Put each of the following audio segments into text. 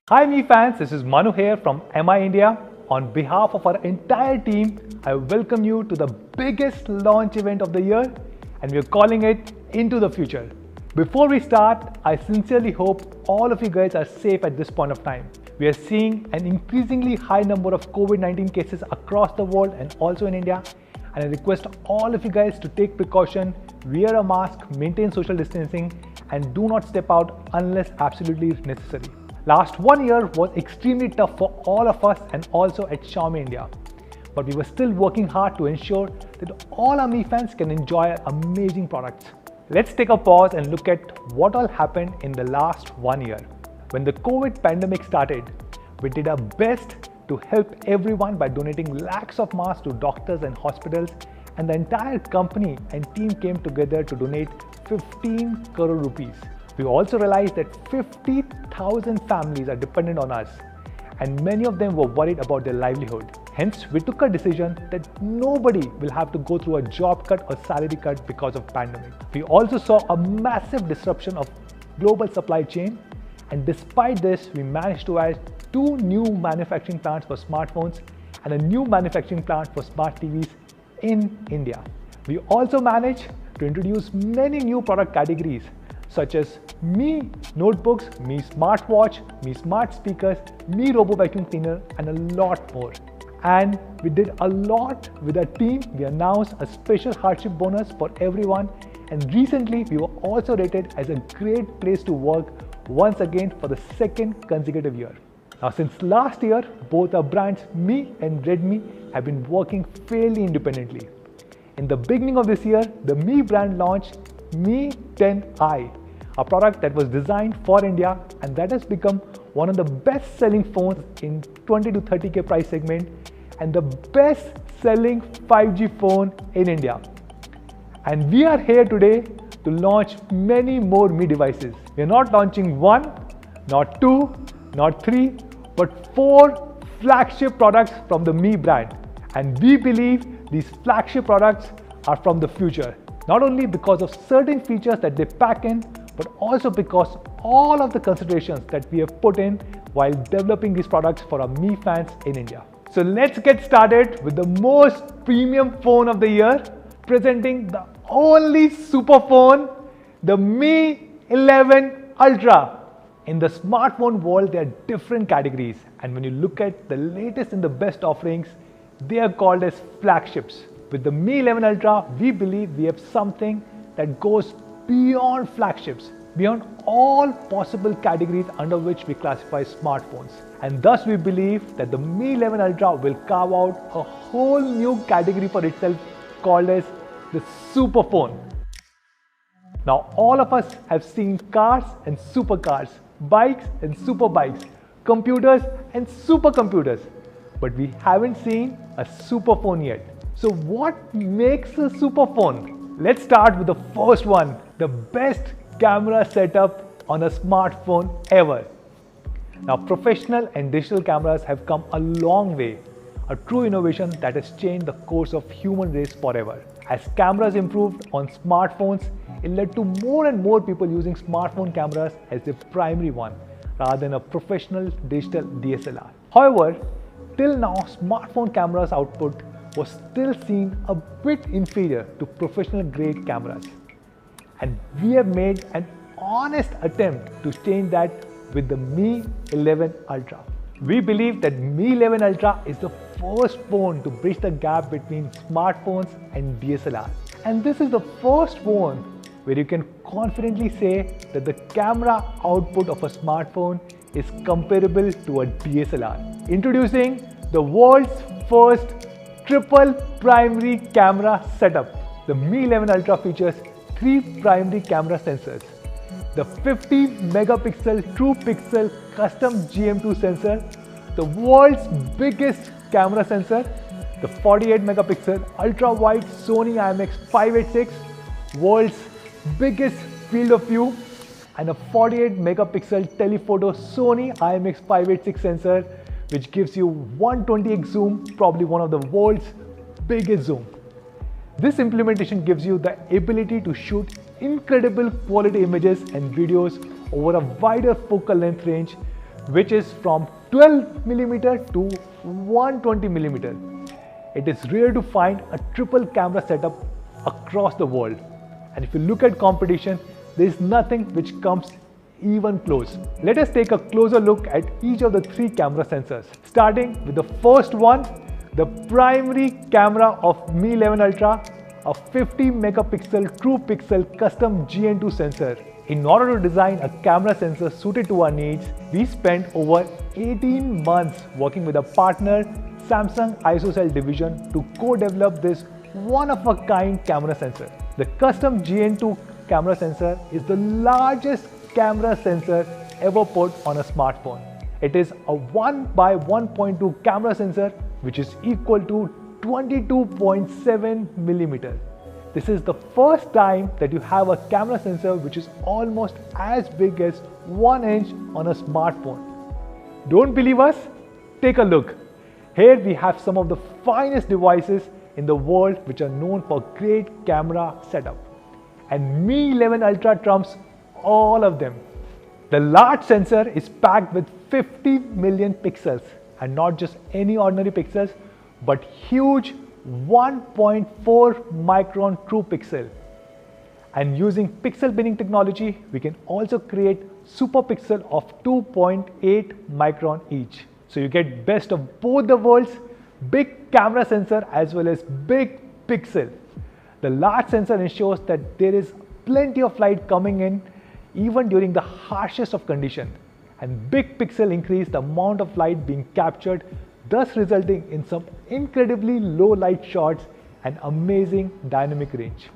Hi Mi fans, this is Manu here from MI India. On behalf of our entire team, I welcome you to the biggest launch event of the year, and we are calling it Into the Future. Before we start, I sincerely hope all of you guys are safe at this point of time. We are seeing an increasingly high number of COVID-19 cases across the world and also in India, and I request all of you guys to take precaution, wear a mask, maintain social distancing, and do not step out unless absolutely necessary. Last 1 year was extremely tough for all of us and also at Xiaomi India. But we were still working hard to ensure that all our Mi fans can enjoy our amazing products. Let's take a pause and look at what all happened in the last 1 year. When the COVID pandemic started, we did our best to help everyone by donating lakhs of masks to doctors and hospitals, and the entire company and team came together to donate 15 crore rupees. We also realized that 50,000 families are dependent on us, and many of them were worried about their livelihood. Hence, we took a decision that nobody will have to go through a job cut or salary cut because of pandemic. We also saw a massive disruption of global supply chain, and despite this, we managed to add 2 new manufacturing plants for smartphones and a new manufacturing plant for smart TVs in India. We also managed to introduce many new product categories such as Mi Notebooks, Mi Smartwatch, Mi Smart Speakers, Mi Robo Vacuum Cleaner, and a lot more. And we did a lot with our team. We announced a special hardship bonus for everyone, and recently we were also rated as a great place to work once again for the second consecutive year. Now, since last year, both our brands Mi and Redmi have been working fairly independently. In the beginning of this year, the Mi brand launched Mi 10i, a product that was designed for India and that has become one of the best-selling phones in 20 to 30k price segment and the best-selling 5G phone in India. And we are here today to launch many more Mi devices. We are not launching 1, not 2, not 3, but 4 flagship products from the Mi brand. And we believe these flagship products are from the future. Not only because of certain features that they pack in, but also because all of the considerations that we have put in while developing these products for our Mi fans in India. So let's get started with the most premium phone of the year, presenting the only super phone, the Mi 11 Ultra. In the smartphone world, there are different categories, and when you look at the latest and the best offerings, they are called as flagships. With the Mi 11 Ultra, we believe we have something that goes beyond flagships, beyond all possible categories under which we classify smartphones. And thus we believe that the Mi 11 Ultra will carve out a whole new category for itself called as the super phone. Now, all of us have seen cars and supercars, bikes and super bikes, computers and supercomputers, but we haven't seen a super phone yet. So what makes a super phone? Let's start with the first one, the best camera setup on a smartphone ever. Now, professional and digital cameras have come a long way, a true innovation that has changed the course of human race forever. As cameras improved on smartphones, it led to more and more people using smartphone cameras as their primary one, rather than a professional digital DSLR. However, till now, smartphone cameras output was still seen a bit inferior to professional grade cameras. And we have made an honest attempt to change that with the Mi 11 Ultra. We believe that Mi 11 Ultra is the first phone to bridge the gap between smartphones and DSLR. And this is the first phone where you can confidently say that the camera output of a smartphone is comparable to a DSLR. Introducing the world's first triple primary camera setup. The Mi 11 Ultra features 3 primary camera sensors. The 50 megapixel True Pixel custom GM2 sensor, the world's biggest camera sensor, the 48 megapixel ultra wide Sony IMX586, world's biggest field of view, and a 48 megapixel telephoto Sony IMX586 sensor, which gives you 120x zoom, probably one of the world's biggest zoom. This implementation gives you the ability to shoot incredible quality images and videos over a wider focal length range which is from 12mm to 120mm. It is rare to find a triple camera setup across the world. And if you look at competition, there is nothing which comes even close. Let us take a closer look at each of the three camera sensors. Starting with the first one, the primary camera of Mi 11 Ultra, a 50 megapixel true pixel custom GN2 sensor. In order to design a camera sensor suited to our needs, we spent over 18 months working with a partner, Samsung ISOCELL division, to co-develop this one-of-a-kind camera sensor. The custom GN2 camera sensor is the largest camera sensor ever put on a smartphone. It is a 1 by 1.2 camera sensor, which is equal to 22.7 millimeter. This is the first time that you have a camera sensor which is almost as big as 1 inch on a smartphone. Don't believe us? Take a look. Here we have some of the finest devices in the world which are known for great camera setup. And Mi 11 Ultra trumps all of them. The large sensor is packed with 50 million pixels, and not just any ordinary pixels, but huge 1.4 micron true pixel. And using pixel binning technology, we can also create super pixel of 2.8 micron each. So you get best of both the worlds, big camera sensor as well as big pixel. The large sensor ensures that there is plenty of light coming in even during the harshest of conditions, and big pixel increase the amount of light being captured, thus resulting in some incredibly low light shots and amazing dynamic range.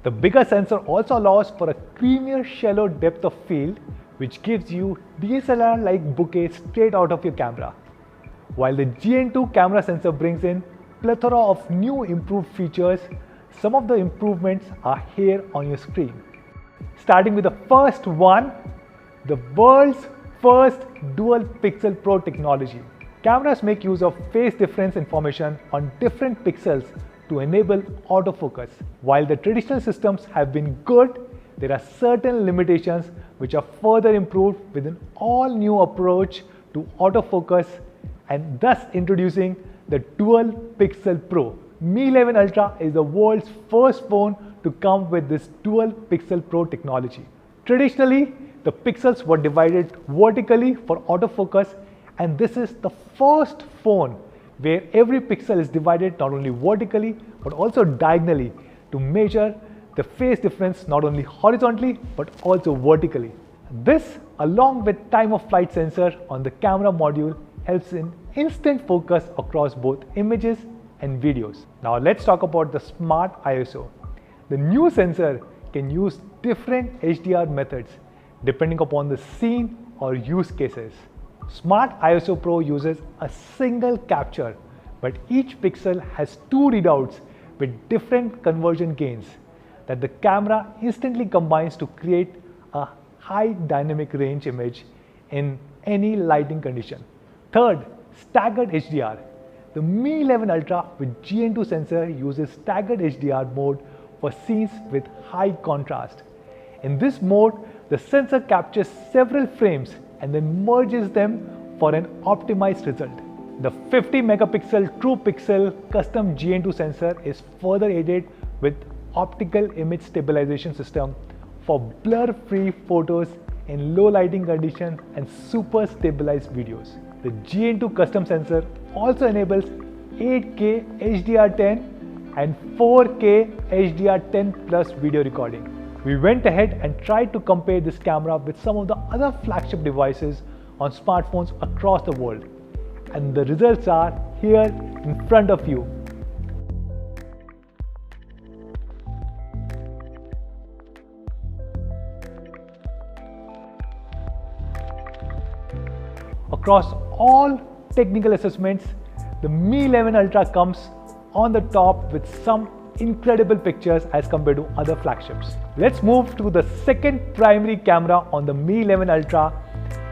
The bigger sensor also allows for a creamier shallow depth of field, which gives you DSLR-like bokeh straight out of your camera. While the GN2 camera sensor brings in plethora of new improved features, some of the improvements are here on your screen. Starting with the first one, the world's first dual pixel pro technology. Cameras make use of phase difference information on different pixels to enable autofocus. While the traditional systems have been good, there are certain limitations which are further improved with an all-new approach to autofocus, and thus introducing the Dual Pixel Pro. Mi 11 Ultra is the world's first phone to come with this Dual Pixel Pro technology. Traditionally, the pixels were divided vertically for autofocus, and this is the first phone where every pixel is divided not only vertically but also diagonally to measure the phase difference not only horizontally but also vertically. This, along with time of flight sensor on the camera module, helps in instant focus across both images and videos. Now let's talk about the Smart ISO. The new sensor can use different HDR methods depending upon the scene or use cases. Smart ISO Pro uses a single capture, but each pixel has two readouts with different conversion gains that the camera instantly combines to create a high dynamic range image in any lighting condition. Third, staggered HDR. The Mi 11 Ultra with GN2 sensor uses staggered HDR mode for scenes with high contrast. In this mode, the sensor captures several frames and then merges them for an optimized result. The 50 megapixel true pixel custom GN2 sensor is further aided with optical image stabilization system for blur-free photos in low lighting conditions and super stabilized videos. The GN2 custom sensor also enables 8K HDR10 and 4K HDR10 plus video recording. We went ahead and tried to compare this camera with some of the other flagship devices on smartphones across the world, and the results are here in front of you. Across all technical assessments, the Mi 11 Ultra comes on the top with some incredible pictures as compared to other flagships. Let's move to the second primary camera on the Mi 11 Ultra.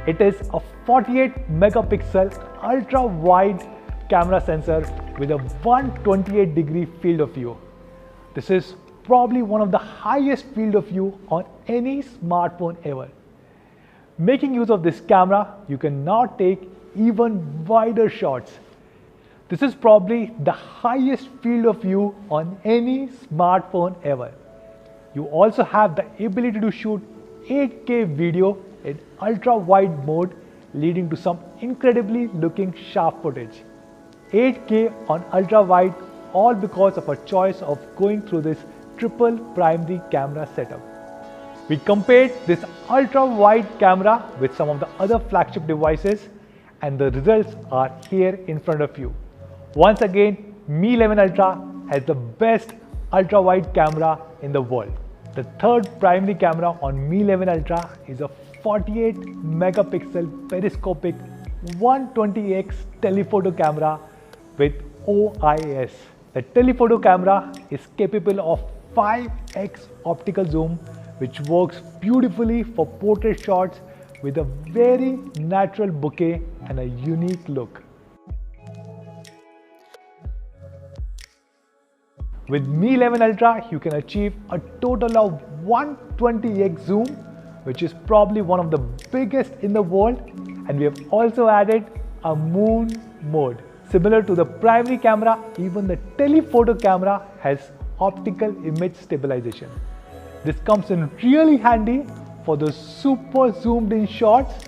It is a 48 megapixel ultra wide camera sensor with a 128-degree field of view. This is probably one of the highest field of view on any smartphone ever. Making use of this camera, you can now take even wider shots. This is probably the highest field of view on any smartphone ever. You also have the ability to shoot 8K video in ultra-wide mode, leading to some incredibly looking sharp footage. 8K on ultra-wide, all because of a choice of going through this triple primary camera setup. We compared this ultra-wide camera with some of the other flagship devices, and the results are here in front of you. Once again, Mi 11 Ultra has the best ultra-wide camera in the world. The third primary camera on Mi 11 Ultra is a 48 megapixel periscopic 120x telephoto camera with OIS. The telephoto camera is capable of 5x optical zoom, which works beautifully for portrait shots with a very natural bokeh and a unique look. With Mi 11 Ultra, you can achieve a total of 120x zoom, which is probably one of the biggest in the world, and we have also added a moon mode. Similar to the primary camera, even the telephoto camera has optical image stabilization. This comes in really handy for those super zoomed in shots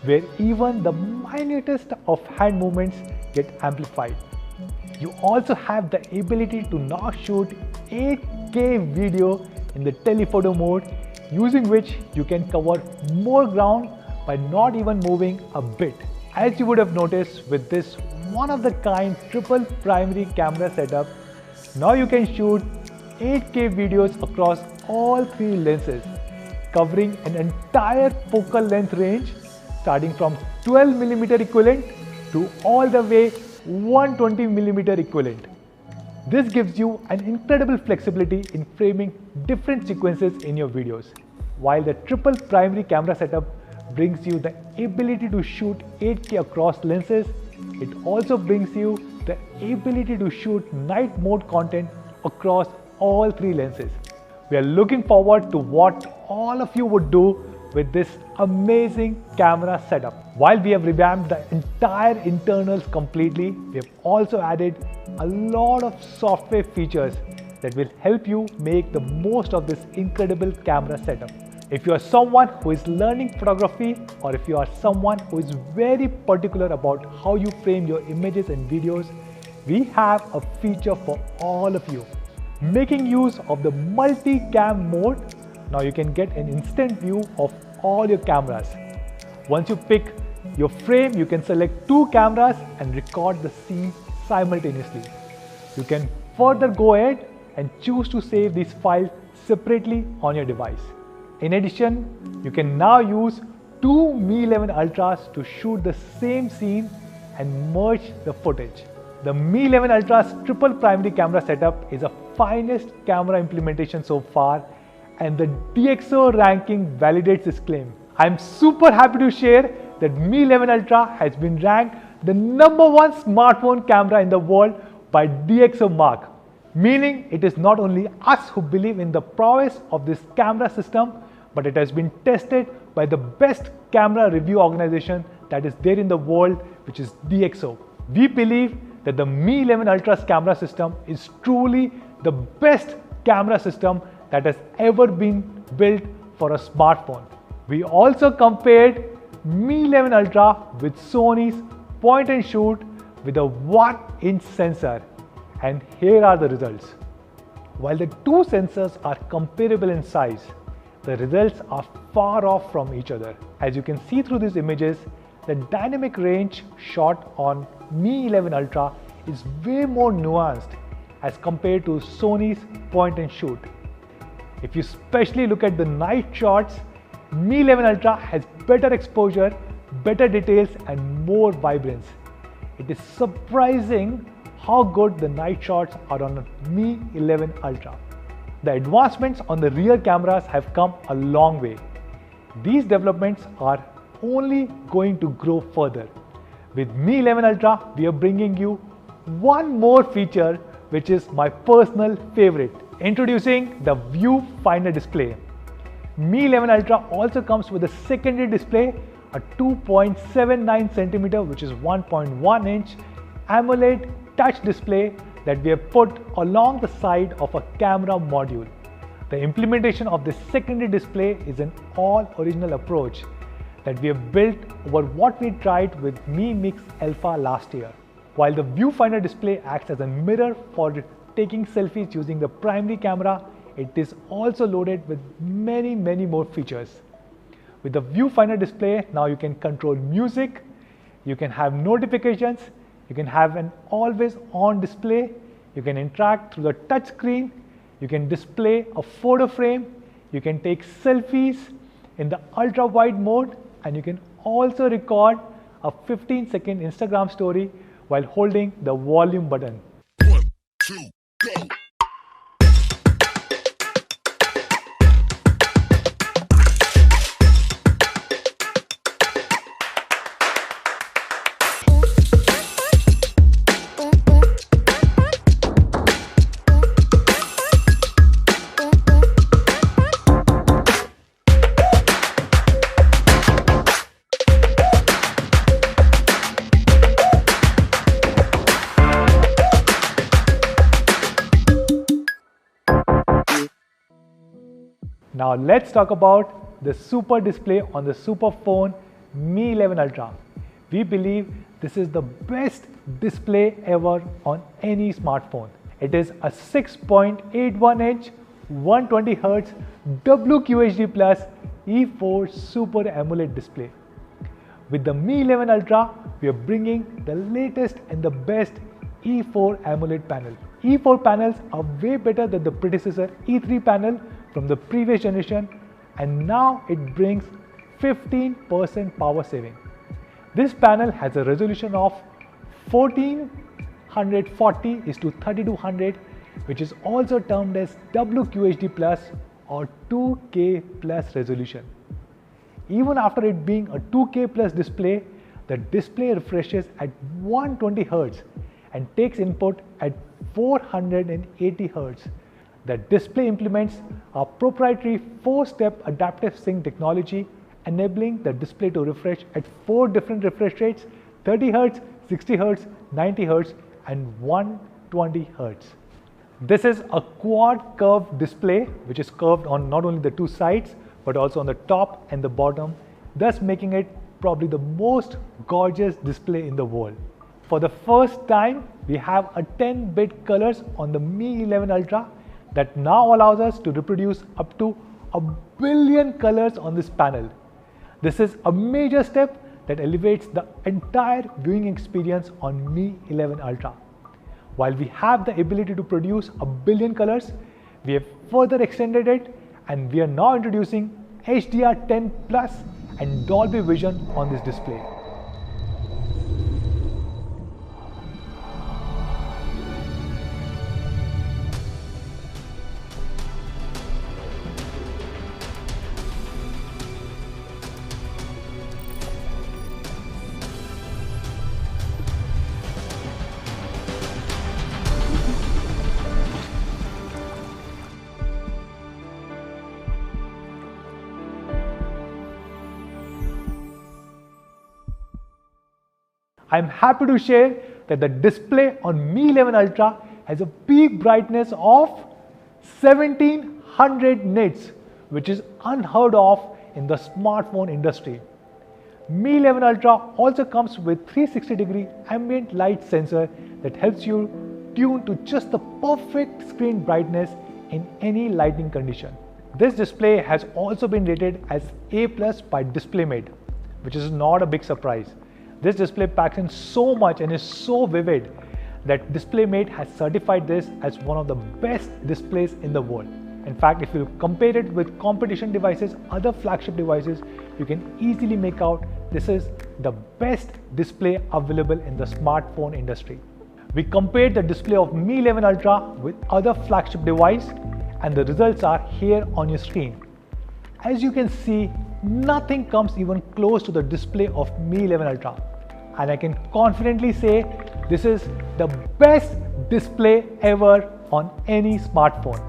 where even the minutest of hand movements get amplified. You also have the ability to now shoot 8K video in the telephoto mode, using which you can cover more ground by not even moving a bit. As you would have noticed with this one-of-the-kind triple primary camera setup, now you can shoot 8K videos across all three lenses, covering an entire focal length range starting from 12mm equivalent to all the way 120mm equivalent. This gives you an incredible flexibility in framing different sequences in your videos, while the triple primary camera setup brings you the ability to shoot 8K across lenses. It also brings you the ability to shoot night mode content across all three lenses. We are looking forward to what all of you would do with this amazing camera setup. While we have revamped the entire internals completely, we have also added a lot of software features that will help you make the most of this incredible camera setup. If you are someone who is learning photography, or if you are someone who is very particular about how you frame your images and videos, we have a feature for all of you. Making use of the multi-cam mode, now you can get an instant view of all your cameras. Once you pick your frame, you can select two cameras and record the scene simultaneously. You can further go ahead and choose to save these files separately on your device. In addition, you can now use two Mi 11 Ultras to shoot the same scene and merge the footage. The Mi 11 Ultra's triple primary camera setup is the finest camera implementation so far, and the DxO ranking validates this claim. I'm super happy to share that Mi 11 Ultra has been ranked the #1 smartphone camera in the world by DxOMark, meaning it is not only us who believe in the prowess of this camera system, but it has been tested by the best camera review organization that is there in the world, which is DxO. We believe that the Mi 11 Ultra's camera system is truly the best camera system that has ever been built for a smartphone. We also compared Mi 11 Ultra with Sony's point and shoot with a 1-inch sensor, and here are the results. While the two sensors are comparable in size, the results are far off from each other. As you can see through these images, the dynamic range shot on Mi 11 Ultra is way more nuanced as compared to Sony's point and shoot. If you especially look at the night shots, Mi 11 Ultra has better exposure, better details and more vibrance. It is surprising how good the night shots are on Mi 11 Ultra. The advancements on the rear cameras have come a long way. These developments are only going to grow further. With Mi 11 Ultra, we are bringing you one more feature, which is my personal favorite. Introducing the Viewfinder display. Mi 11 Ultra also comes with a secondary display, a 2.79 centimeter, which is 1.1 inch AMOLED touch display that we have put along the side of a camera module. The implementation of this secondary display is an all original approach that we have built over what we tried with Mi Mix Alpha last year. While the viewfinder display acts as a mirror for taking selfies using the primary camera, it is also loaded with many more features. With the viewfinder display, now you can control music, you can have notifications, you can have an always on display, you can interact through the touch screen, you can display a photo frame, you can take selfies in the ultra wide mode, and you can also record a 15-second Instagram story while holding the volume button. 1, 2, go! Now let's talk about the super display on the super phone Mi 11 Ultra. We believe this is the best display ever on any smartphone. It is a 6.81 inch 120Hz WQHD Plus E4 Super AMOLED display. With the Mi 11 Ultra, we are bringing the latest and the best E4 AMOLED panel. E4 panels are way better than the predecessor E3 panel from the previous generation, and now it brings 15% power saving. This panel has a resolution of 1440:3200, which is also termed as WQHD Plus or 2K Plus resolution. Even after it being a 2K Plus display, the display refreshes at 120 Hz and takes input at 480 Hz. The display implements our proprietary 4-step adaptive sync technology, enabling the display to refresh at 4 different refresh rates: 30 Hz, 60 Hz, 90 Hz, and 120 Hz. This is a quad curved display, which is curved on not only the 2 sides but also on the top and the bottom, thus making it probably the most gorgeous display in the world. For the first time, we have a 10-bit colors on the Mi 11 Ultra that now allows us to reproduce up to 1 billion colors on this panel. This is a major step that elevates the entire viewing experience on Mi 11 Ultra. While we have the ability to produce 1 billion colors, we have further extended it, and we are now introducing HDR10 Plus and Dolby Vision on this display. I'm happy to share that the display on Mi 11 Ultra has a peak brightness of 1700 nits, which is unheard of in the smartphone industry. Mi 11 Ultra also comes with 360-degree ambient light sensor that helps you tune to just the perfect screen brightness in any lighting condition. This display has also been rated as A+ by DisplayMate, which is not a big surprise. This display packs in so much and is so vivid that DisplayMate has certified this as one of the best displays in the world. In fact, if you compare it with competition devices, other flagship devices, you can easily make out this is the best display available in the smartphone industry. We compared the display of Mi 11 Ultra with other flagship device, and the results are here on your screen. As you can see, nothing comes even close to the display of Mi 11 Ultra, and I can confidently say this is the best display ever on any smartphone.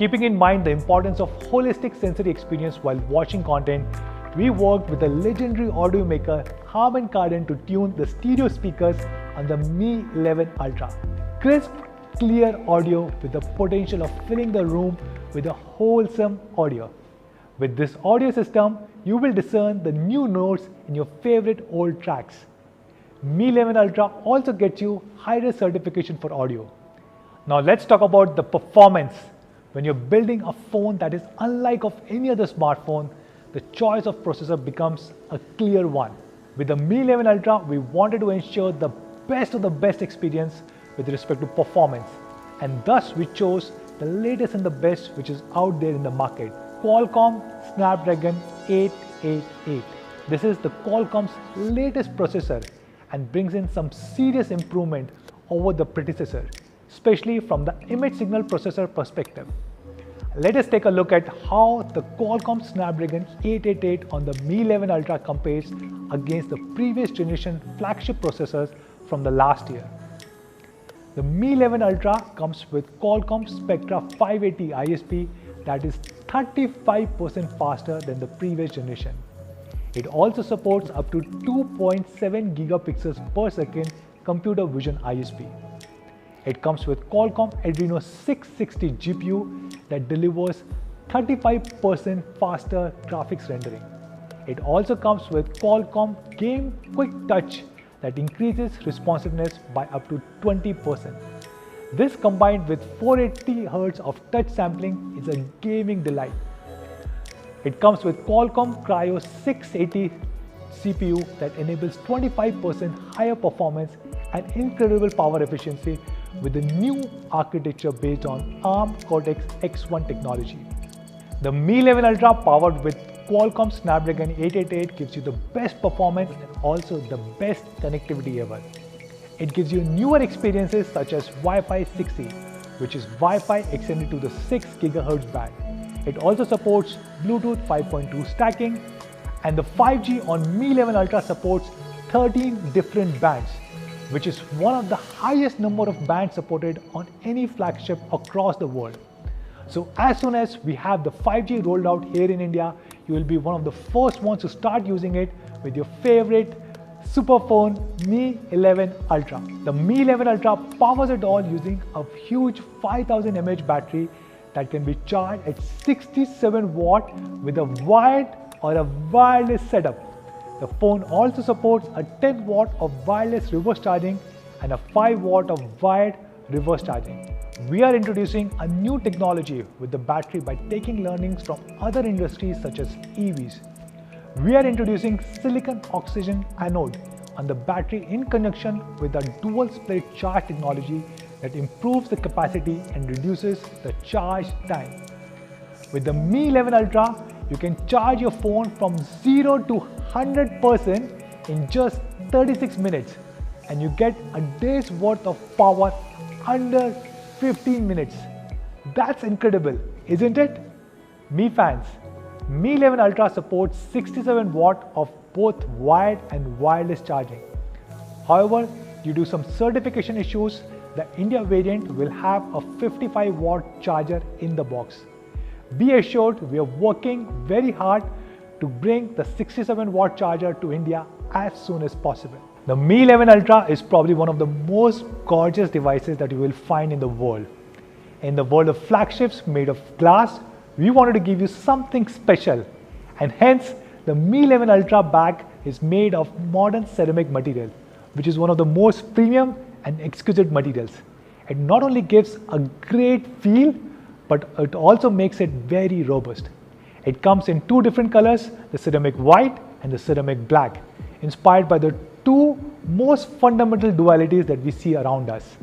Keeping in mind the importance of holistic sensory experience while watching content, we worked with the legendary audio maker Harman Kardon to tune the stereo speakers on the Mi 11 Ultra. Crisp, clear audio with the potential of filling the room with a wholesome audio. With this audio system, you will discern the new notes in your favorite old tracks. Mi 11 Ultra also gets you high-res certification for audio. Now let's talk about the performance. When you're building a phone that is unlike of any other smartphone, the choice of processor becomes a clear one. With the Mi 11 Ultra, we wanted to ensure the best of the best experience with respect to performance, and thus we chose the latest and the best which is out there in the market. Qualcomm Snapdragon 888. This is the Qualcomm's latest processor and brings in some serious improvement over the predecessor, especially from the image signal processor perspective. Let us take a look at how the Qualcomm Snapdragon 888 on the Mi 11 Ultra compares against the previous generation flagship processors from the last year. The Mi 11 Ultra comes with Qualcomm Spectra 580 ISP that is 35% faster than the previous generation. It also supports up to 2.7 gigapixels per second computer vision ISP. It comes with Qualcomm Adreno 660 GPU that delivers 35% faster graphics rendering. It also comes with Qualcomm Game Quick Touch that increases responsiveness by up to 20%. This combined with 480 Hz of touch sampling is a gaming delight. It comes with Qualcomm Kryo 680 CPU that enables 25% higher performance and incredible power efficiency with the new architecture based on ARM Cortex-X1 technology. The Mi 11 Ultra powered with Qualcomm Snapdragon 888 gives you the best performance and also the best connectivity ever. It gives you newer experiences such as Wi-Fi 6E, which is Wi-Fi extended to the 6 GHz band. It also supports Bluetooth 5.2 stacking, and the 5G on Mi 11 Ultra supports 13 different bands, which is one of the highest number of bands supported on any flagship across the world. So as soon as we have the 5G rolled out here in India, you will be one of the first ones to start using it with your favorite superphone Mi 11 Ultra. The Mi 11 Ultra powers it all using a huge 5000 mAh battery that can be charged at 67 watt with a wired or a wireless setup. The phone also supports a 10 watt of wireless reverse charging and a 5 watt of wired reverse charging. We are introducing a new technology with the battery by taking learnings from other industries such as EVs. We are introducing silicon oxygen anode on the battery in conjunction with a dual split charge technology that improves the capacity and reduces the charge time. With the Mi 11 Ultra, you can charge your phone from 0 to 100% in just 36 minutes, and you get a day's worth of power under 15 minutes. That's incredible, isn't it? Mi fans, Mi 11 Ultra supports 67 watt of both wired and wireless charging. However, due to some certification issues, the India variant will have a 55 watt charger in the box. Be assured we are working very hard to bring the 67 watt charger to India as soon as possible. The Mi 11 Ultra is probably one of the most gorgeous devices that you will find in the world. In the world of flagships made of glass, we wanted to give you something special, and hence the Mi 11 Ultra bag is made of modern ceramic material, which is one of the most premium and exquisite materials. It not only gives a great feel, but it also makes it very robust. It comes in two different colors, the ceramic white and the ceramic black, inspired by the two most fundamental dualities that we see around us.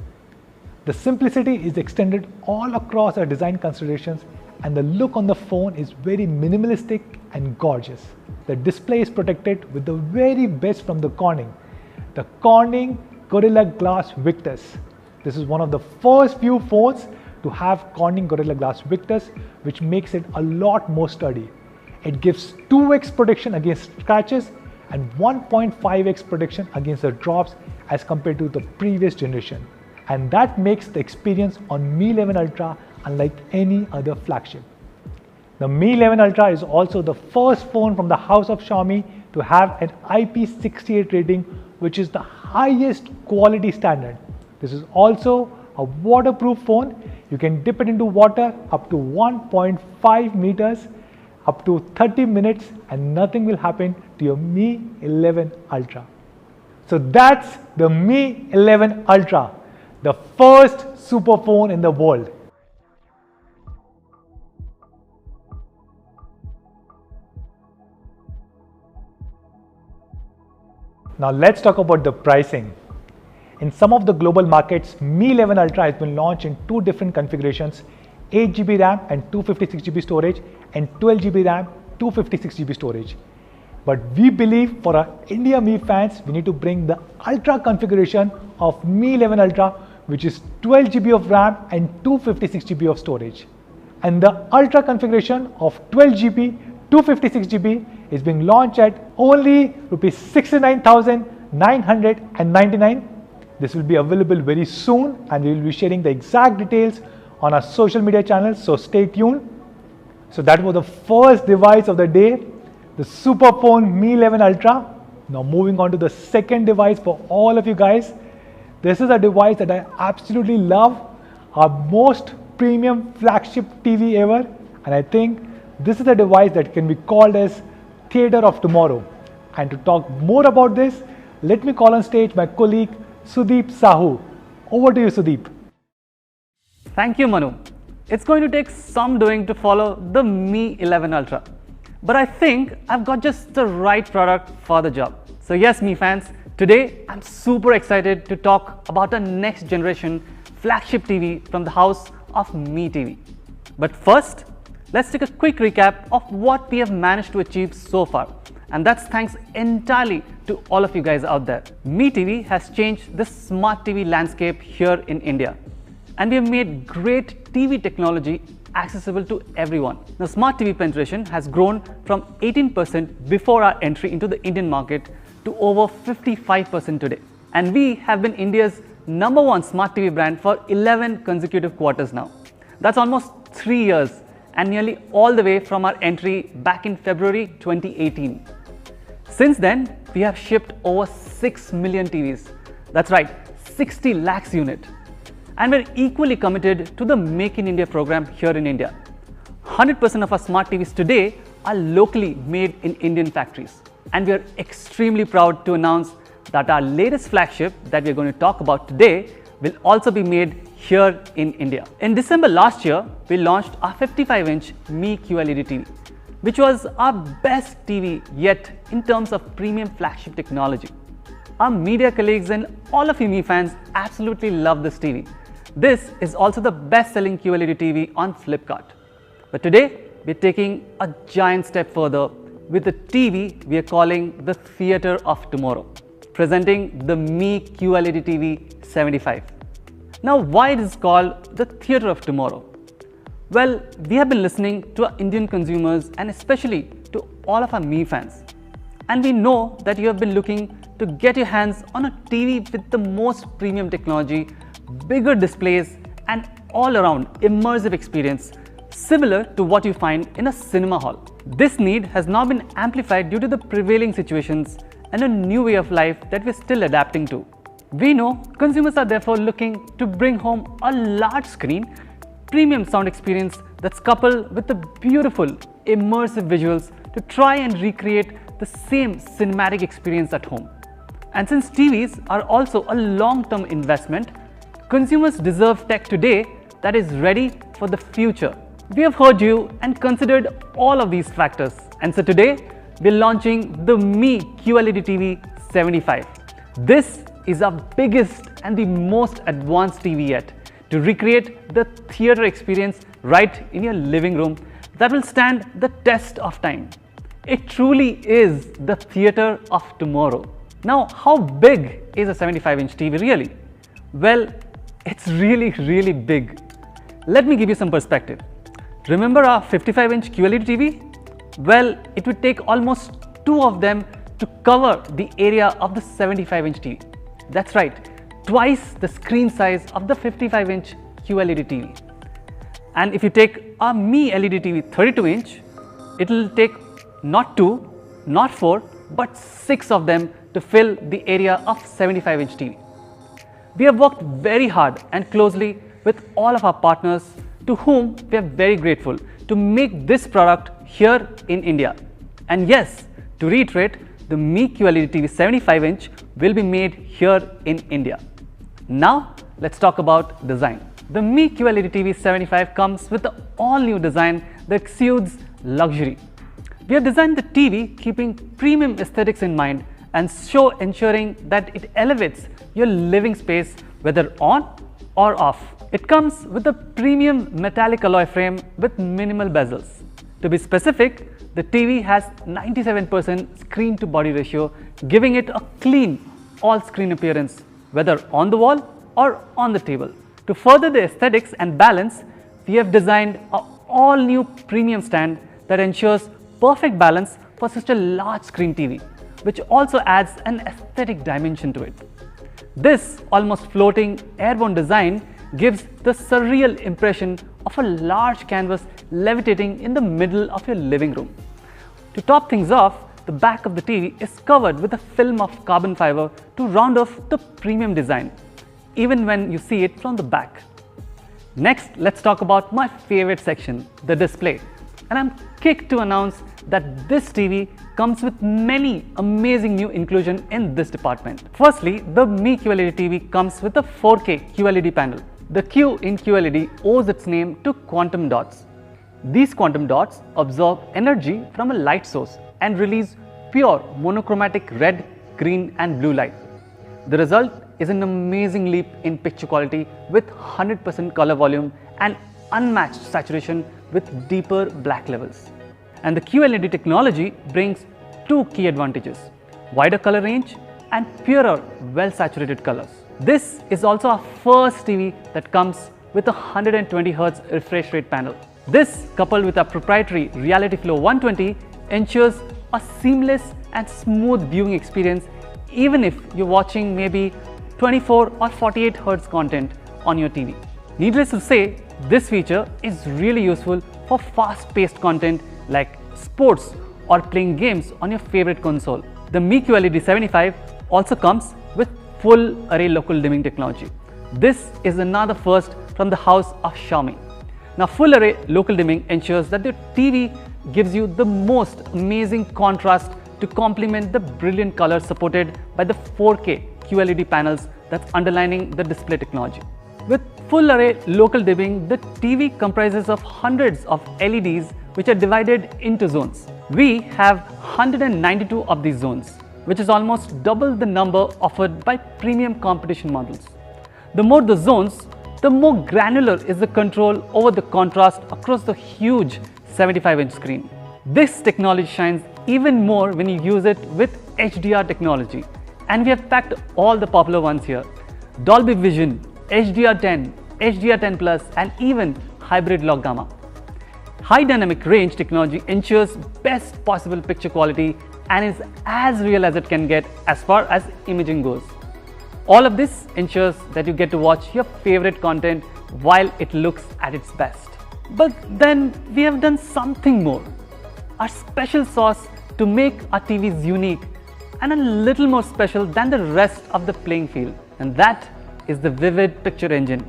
The simplicity is extended all across our design considerations, and the look on the phone is very minimalistic and gorgeous. The display is protected with the very best from the Corning, the Corning Gorilla Glass Victus. This is one of the first few phones to have Corning Gorilla Glass Victus, which makes it a lot more sturdy. It gives 2x protection against scratches and 1.5x protection against the drops as compared to the previous generation. And that makes the experience on Mi 11 Ultra unlike any other flagship. The Mi 11 Ultra is also the first phone from the house of Xiaomi to have an IP68 rating, which is the highest quality standard. This is also a waterproof phone. You can dip it into water up to 1.5 meters, up to 30 minutes, and nothing will happen to your Mi 11 Ultra. So that's the Mi 11 Ultra, the first super phone in the world. Now let's talk about the pricing. In some of the global markets, Mi 11 Ultra has been launched in two different configurations, 8GB RAM and 256GB storage, and 12GB RAM, 256GB storage. But we believe for our India Mi fans, we need to bring the Ultra configuration of Mi 11 Ultra, which is 12GB of RAM and 256GB of storage. And the Ultra configuration of 12GB, 256GB is being launched at only Rs 69,999. This will be available very soon, and we will be sharing the exact details on our social media channels, so stay tuned. So that was the first device of the day, the super phone Mi 11 Ultra. Now moving on to the second device for all of you guys. This is a device that I absolutely love, our most premium flagship TV ever, and I think this is a device that can be called as theater of tomorrow. And to talk more about this, let me call on stage my colleague Sudeep Sahu. Over to you, Sudeep. Thank you, Manu. It's going to take some doing to follow the Mi 11 Ultra, but I think I've got just the right product for the job. So yes, Mi fans, today I'm super excited to talk about the next generation flagship TV from the house of Mi TV. But first, let's take a quick recap of what we have managed to achieve so far. And that's thanks entirely to all of you guys out there. Mi TV has changed the smart TV landscape here in India. And we have made great TV technology accessible to everyone. Now, smart TV penetration has grown from 18% before our entry into the Indian market to over 55% today. And we have been India's #1 smart TV brand for 11 consecutive quarters now. That's almost 3 years, and nearly all the way from our entry back in February 2018. Since then, we have shipped over 6 million TVs. That's right, 60 lakhs unit. And we're equally committed to the Make in India program here in India. 100% of our smart TVs today are locally made in Indian factories. And we are extremely proud to announce that our latest flagship that we're going to talk about today will also be made here in India. In December last year, we launched our 55-inch Mi QLED TV, which was our best TV yet in terms of premium flagship technology. Our media colleagues and all of you Mi fans absolutely love this TV. This is also the best-selling QLED TV on Flipkart. But today, we're taking a giant step further with the TV we are calling the Theatre of Tomorrow, presenting the Mi QLED TV 75. Now, why it is called the Theatre of Tomorrow? Well, we have been listening to our Indian consumers and especially to all of our Mi fans. And we know that you have been looking to get your hands on a TV with the most premium technology, bigger displays, and all-around immersive experience similar to what you find in a cinema hall. This need has now been amplified due to the prevailing situations and a new way of life that we're still adapting to. We know consumers are therefore looking to bring home a large screen, premium sound experience that's coupled with the beautiful immersive visuals to try and recreate the same cinematic experience at home. And since TVs are also a long-term investment, consumers deserve tech today that is ready for the future. We have heard you and considered all of these factors. And so today, we're launching the Mi QLED TV 75. This is our biggest and the most advanced TV yet to recreate the theatre experience right in your living room that will stand the test of time. It truly is the theatre of tomorrow. Now, how big is a 75-inch TV really? Well, it's really big. Let me give you some perspective. Remember our 55-inch QLED TV? Well, it would take almost 2 of them to cover the area of the 75-inch TV. That's right, twice the screen size of the 55-inch QLED TV. And if you take a Mi LED TV 32-inch, it will take not 2, not 4, but 6 of them to fill the area of 75-inch TV. We have worked very hard and closely with all of our partners to whom we are very grateful to make this product here in India. And yes, to reiterate, the Mi QLED TV 75-inch will be made here in India. Now, let's talk about design. The Mi QLED TV 75 comes with the all-new design that exudes luxury. We have designed the TV keeping premium aesthetics in mind and ensuring that it elevates your living space whether on or off. It comes with a premium metallic alloy frame with minimal bezels. To be specific, the TV has 97% screen to body ratio, giving it a clean all-screen appearance whether on the wall or on the table. To further the aesthetics and balance, we have designed an all-new premium stand that ensures perfect balance for such a large screen TV, which also adds an aesthetic dimension to it. This almost floating airborne design gives the surreal impression of a large canvas levitating in the middle of your living room. To top things off, the back of the TV is covered with a film of carbon fiber to round off the premium design, even when you see it from the back. Next, let's talk about my favorite section, the display. And I'm kicked to announce that this TV comes with many amazing new inclusion in this department. Firstly, the Mi QLED TV comes with a 4K QLED panel. The Q in QLED owes its name to quantum dots. These quantum dots absorb energy from a light source and release pure monochromatic red, green and blue light. The result is an amazing leap in picture quality with 100% color volume and unmatched saturation with deeper black levels. And the QLED technology brings two key advantages: wider color range and purer, well-saturated colors. This is also our first TV that comes with a 120Hz refresh rate panel. This, coupled with our proprietary Reality Flow 120, ensures a seamless and smooth viewing experience even if you're watching maybe 24 or 48Hz content on your TV. Needless to say, this feature is really useful for fast-paced content like sports or playing games on your favorite console. The Mi QLED 75 also comes with full array local dimming technology. This is another first from the house of Xiaomi. Now, full array local dimming ensures that your TV gives you the most amazing contrast to complement the brilliant colors supported by the 4K QLED panels that's underlining the display technology. With full array local dimming, the TV comprises of hundreds of LEDs which are divided into zones. We have 192 of these zones, which is almost double the number offered by premium competition models. The more the zones, the more granular is the control over the contrast across the huge 75-inch screen. This technology shines even more when you use it with HDR technology. And we have packed all the popular ones here: Dolby Vision, HDR10, HDR10 Plus, and even Hybrid Log Gamma. High dynamic range technology ensures best possible picture quality and is as real as it can get as far as imaging goes. All of this ensures that you get to watch your favorite content while it looks at its best. But then we have done something more. Our special sauce to make our TVs unique and a little more special than the rest of the playing field. And that is the Vivid Picture Engine,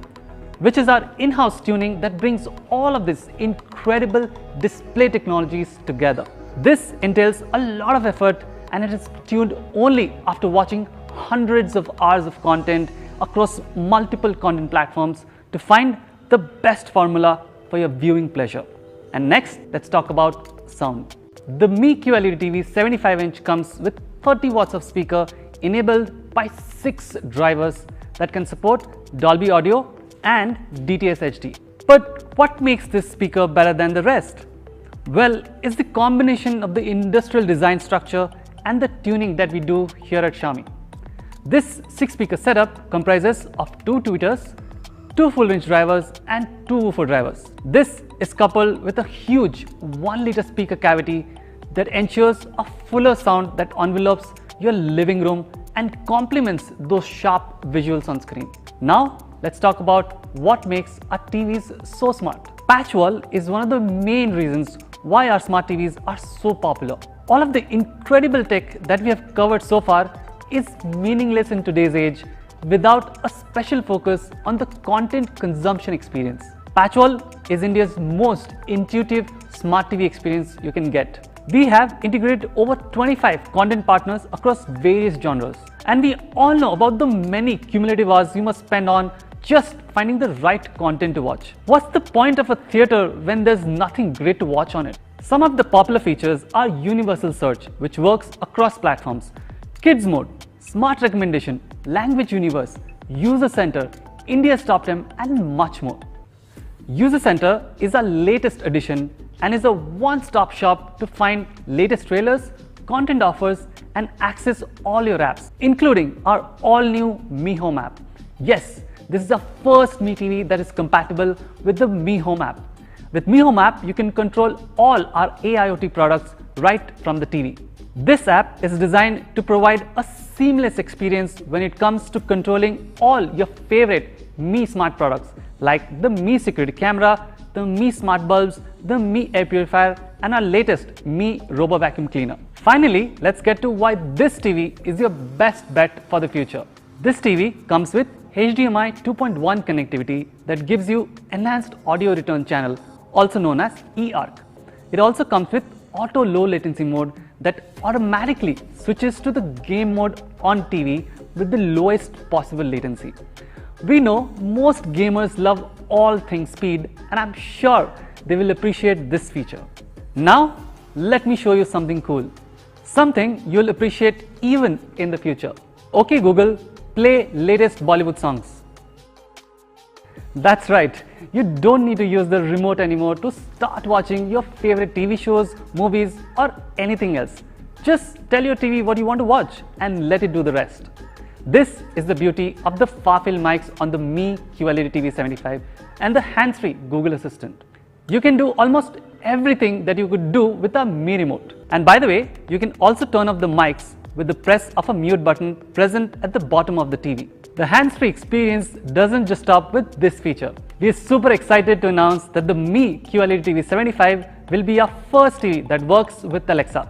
which is our in-house tuning that brings all of these incredible display technologies together. This entails a lot of effort and it is tuned only after watching hundreds of hours of content across multiple content platforms to find the best formula for your viewing pleasure. And next, let's talk about sound. The Mi QLED TV 75-inch comes with 30 watts of speaker enabled by 6 drivers that can support Dolby Audio and DTS HD. But what makes this speaker better than the rest? Well, it's the combination of the industrial design structure and the tuning that we do here at Xiaomi. This 6-speaker setup comprises of 2 tweeters, 2 full-range drivers and 2 woofer drivers. This is coupled with a huge 1-liter speaker cavity that ensures a fuller sound that envelopes your living room and complements those sharp visuals on screen. Now, let's talk about what makes our TVs so smart. Patch wall is one of the main reasons why our smart TVs are so popular. All of the incredible tech that we have covered so far is meaningless in today's age without a special focus on the content consumption experience. Patch wall is India's most intuitive smart TV experience you can get. We have integrated over 25 content partners across various genres, and we all know about the many cumulative hours you must spend on just finding the right content to watch. What's the point of a theater when there's nothing great to watch on it? Some of the popular features are Universal Search, which works across platforms, Kids Mode, Smart Recommendation, Language Universe, User Center, India's Top 10, and much more. User Center is our latest addition and is a one-stop shop to find latest trailers, content offers, and access all your apps, including our all-new Mi Home app. Yes, this is the first Mi TV that is compatible with the Mi Home app. With Mi Home app, you can control all our AIoT products right from the TV. This app is designed to provide a seamless experience when it comes to controlling all your favorite Mi Smart products like the Mi Security Camera, the Mi Smart Bulbs, the Mi Air Purifier, and our latest Mi Robo Vacuum Cleaner. Finally, let's get to why this TV is your best bet for the future. This TV comes with HDMI 2.1 connectivity that gives you enhanced audio return channel, also known as eARC. It also comes with auto low latency mode that automatically switches to the game mode on TV with the lowest possible latency. We know most gamers love all things speed, and I'm sure they will appreciate this feature. Now, let me show you something cool. Something you'll appreciate even in the future. Okay Google, play latest Bollywood songs. That's right, you don't need to use the remote anymore to start watching your favorite TV shows, movies, or anything else. Just tell your TV what you want to watch and let it do the rest. This is the beauty of the far-field mics on the Mi QLED TV 75 and the hands-free Google Assistant. You can do almost everything that you could do with a Mi remote. And by the way, you can also turn off the mics with the press of a mute button present at the bottom of the TV. The hands-free experience doesn't just stop with this feature. We are super excited to announce that the Mi QLED TV 75 will be our first TV that works with Alexa.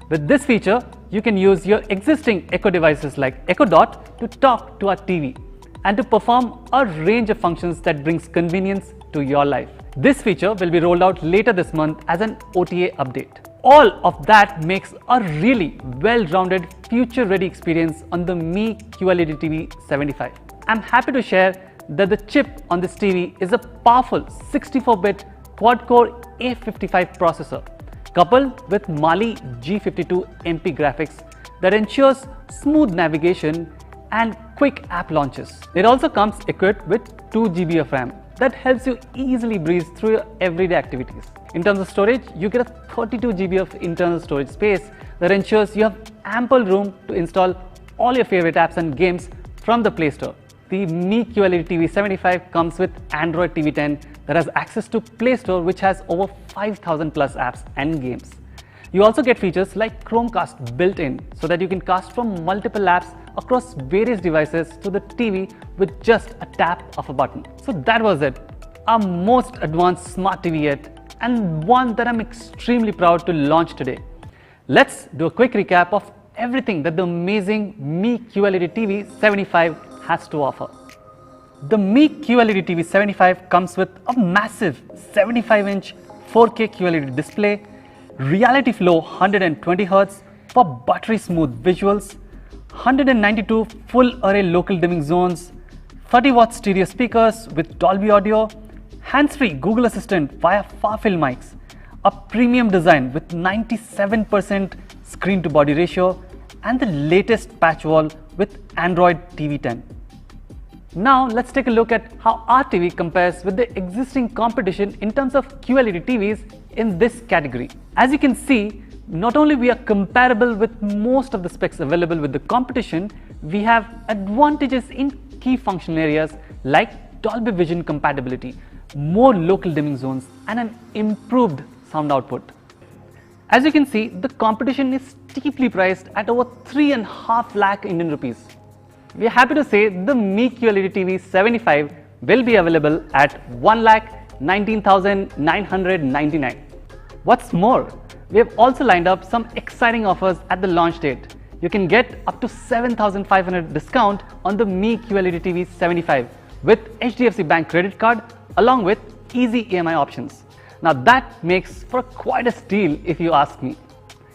With this feature, you can use your existing Echo devices like Echo Dot to talk to our TV and to perform a range of functions that brings convenience to your life. This feature will be rolled out later this month as an OTA update. All of that makes a really well-rounded, future-ready experience on the Mi QLED TV 75. I'm happy to share that the chip on this TV is a powerful 64-bit quad-core A55 processor, coupled with Mali G52 MP graphics that ensures smooth navigation and quick app launches. It also comes equipped with 2 GB of RAM that helps you easily breeze through your everyday activities. In terms of storage, you get a 32 GB of internal storage space that ensures you have ample room to install all your favorite apps and games from the Play Store. The Mi QLED TV 75 comes with Android TV 10 that has access to Play Store, which has over 5,000 plus apps and games. You also get features like Chromecast built in so that you can cast from multiple apps across various devices to the TV with just a tap of a button. So that was it, our most advanced smart TV yet, and one that I'm extremely proud to launch today. Let's do a quick recap of everything that the amazing Mi QLED TV 75 has to offer. The Mi QLED TV 75 comes with a massive 75-inch 4K QLED display, Reality Flow 120Hz for buttery smooth visuals, 192 full array local dimming zones, 30-watt stereo speakers with Dolby Audio, hands-free Google Assistant via far-field mics, a premium design with 97% screen-to-body ratio, and the latest patch wall with Android TV 10. Now let's take a look at how our TV compares with the existing competition in terms of QLED TVs in this category. As you can see, not only we are comparable with most of the specs available with the competition, we have advantages in key functional areas like Dolby Vision compatibility, more local dimming zones, and an improved sound output. As you can see, the competition is steeply priced at over 3.5 lakh Indian rupees. We are happy to say the Mi QLED TV 75 will be available at 1,99,999 19,999. What's more, we have also lined up some exciting offers at the launch date. You can get up to 7,500 discount on the Mi QLED TV 75 with HDFC Bank credit card along with easy EMI options. Now that makes for quite a steal if you ask me.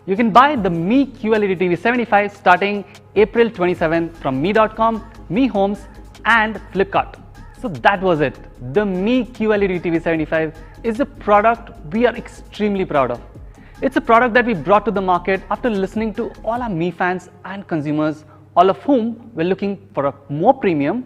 You can buy the Mi QLED TV 75 starting April 27 from Mi.com, Mi Homes and Flipkart. So that was it. The Mi QLED TV 75 is a product we are extremely proud of. It's a product that we brought to the market after listening to all our Mi fans and consumers, all of whom were looking for a more premium,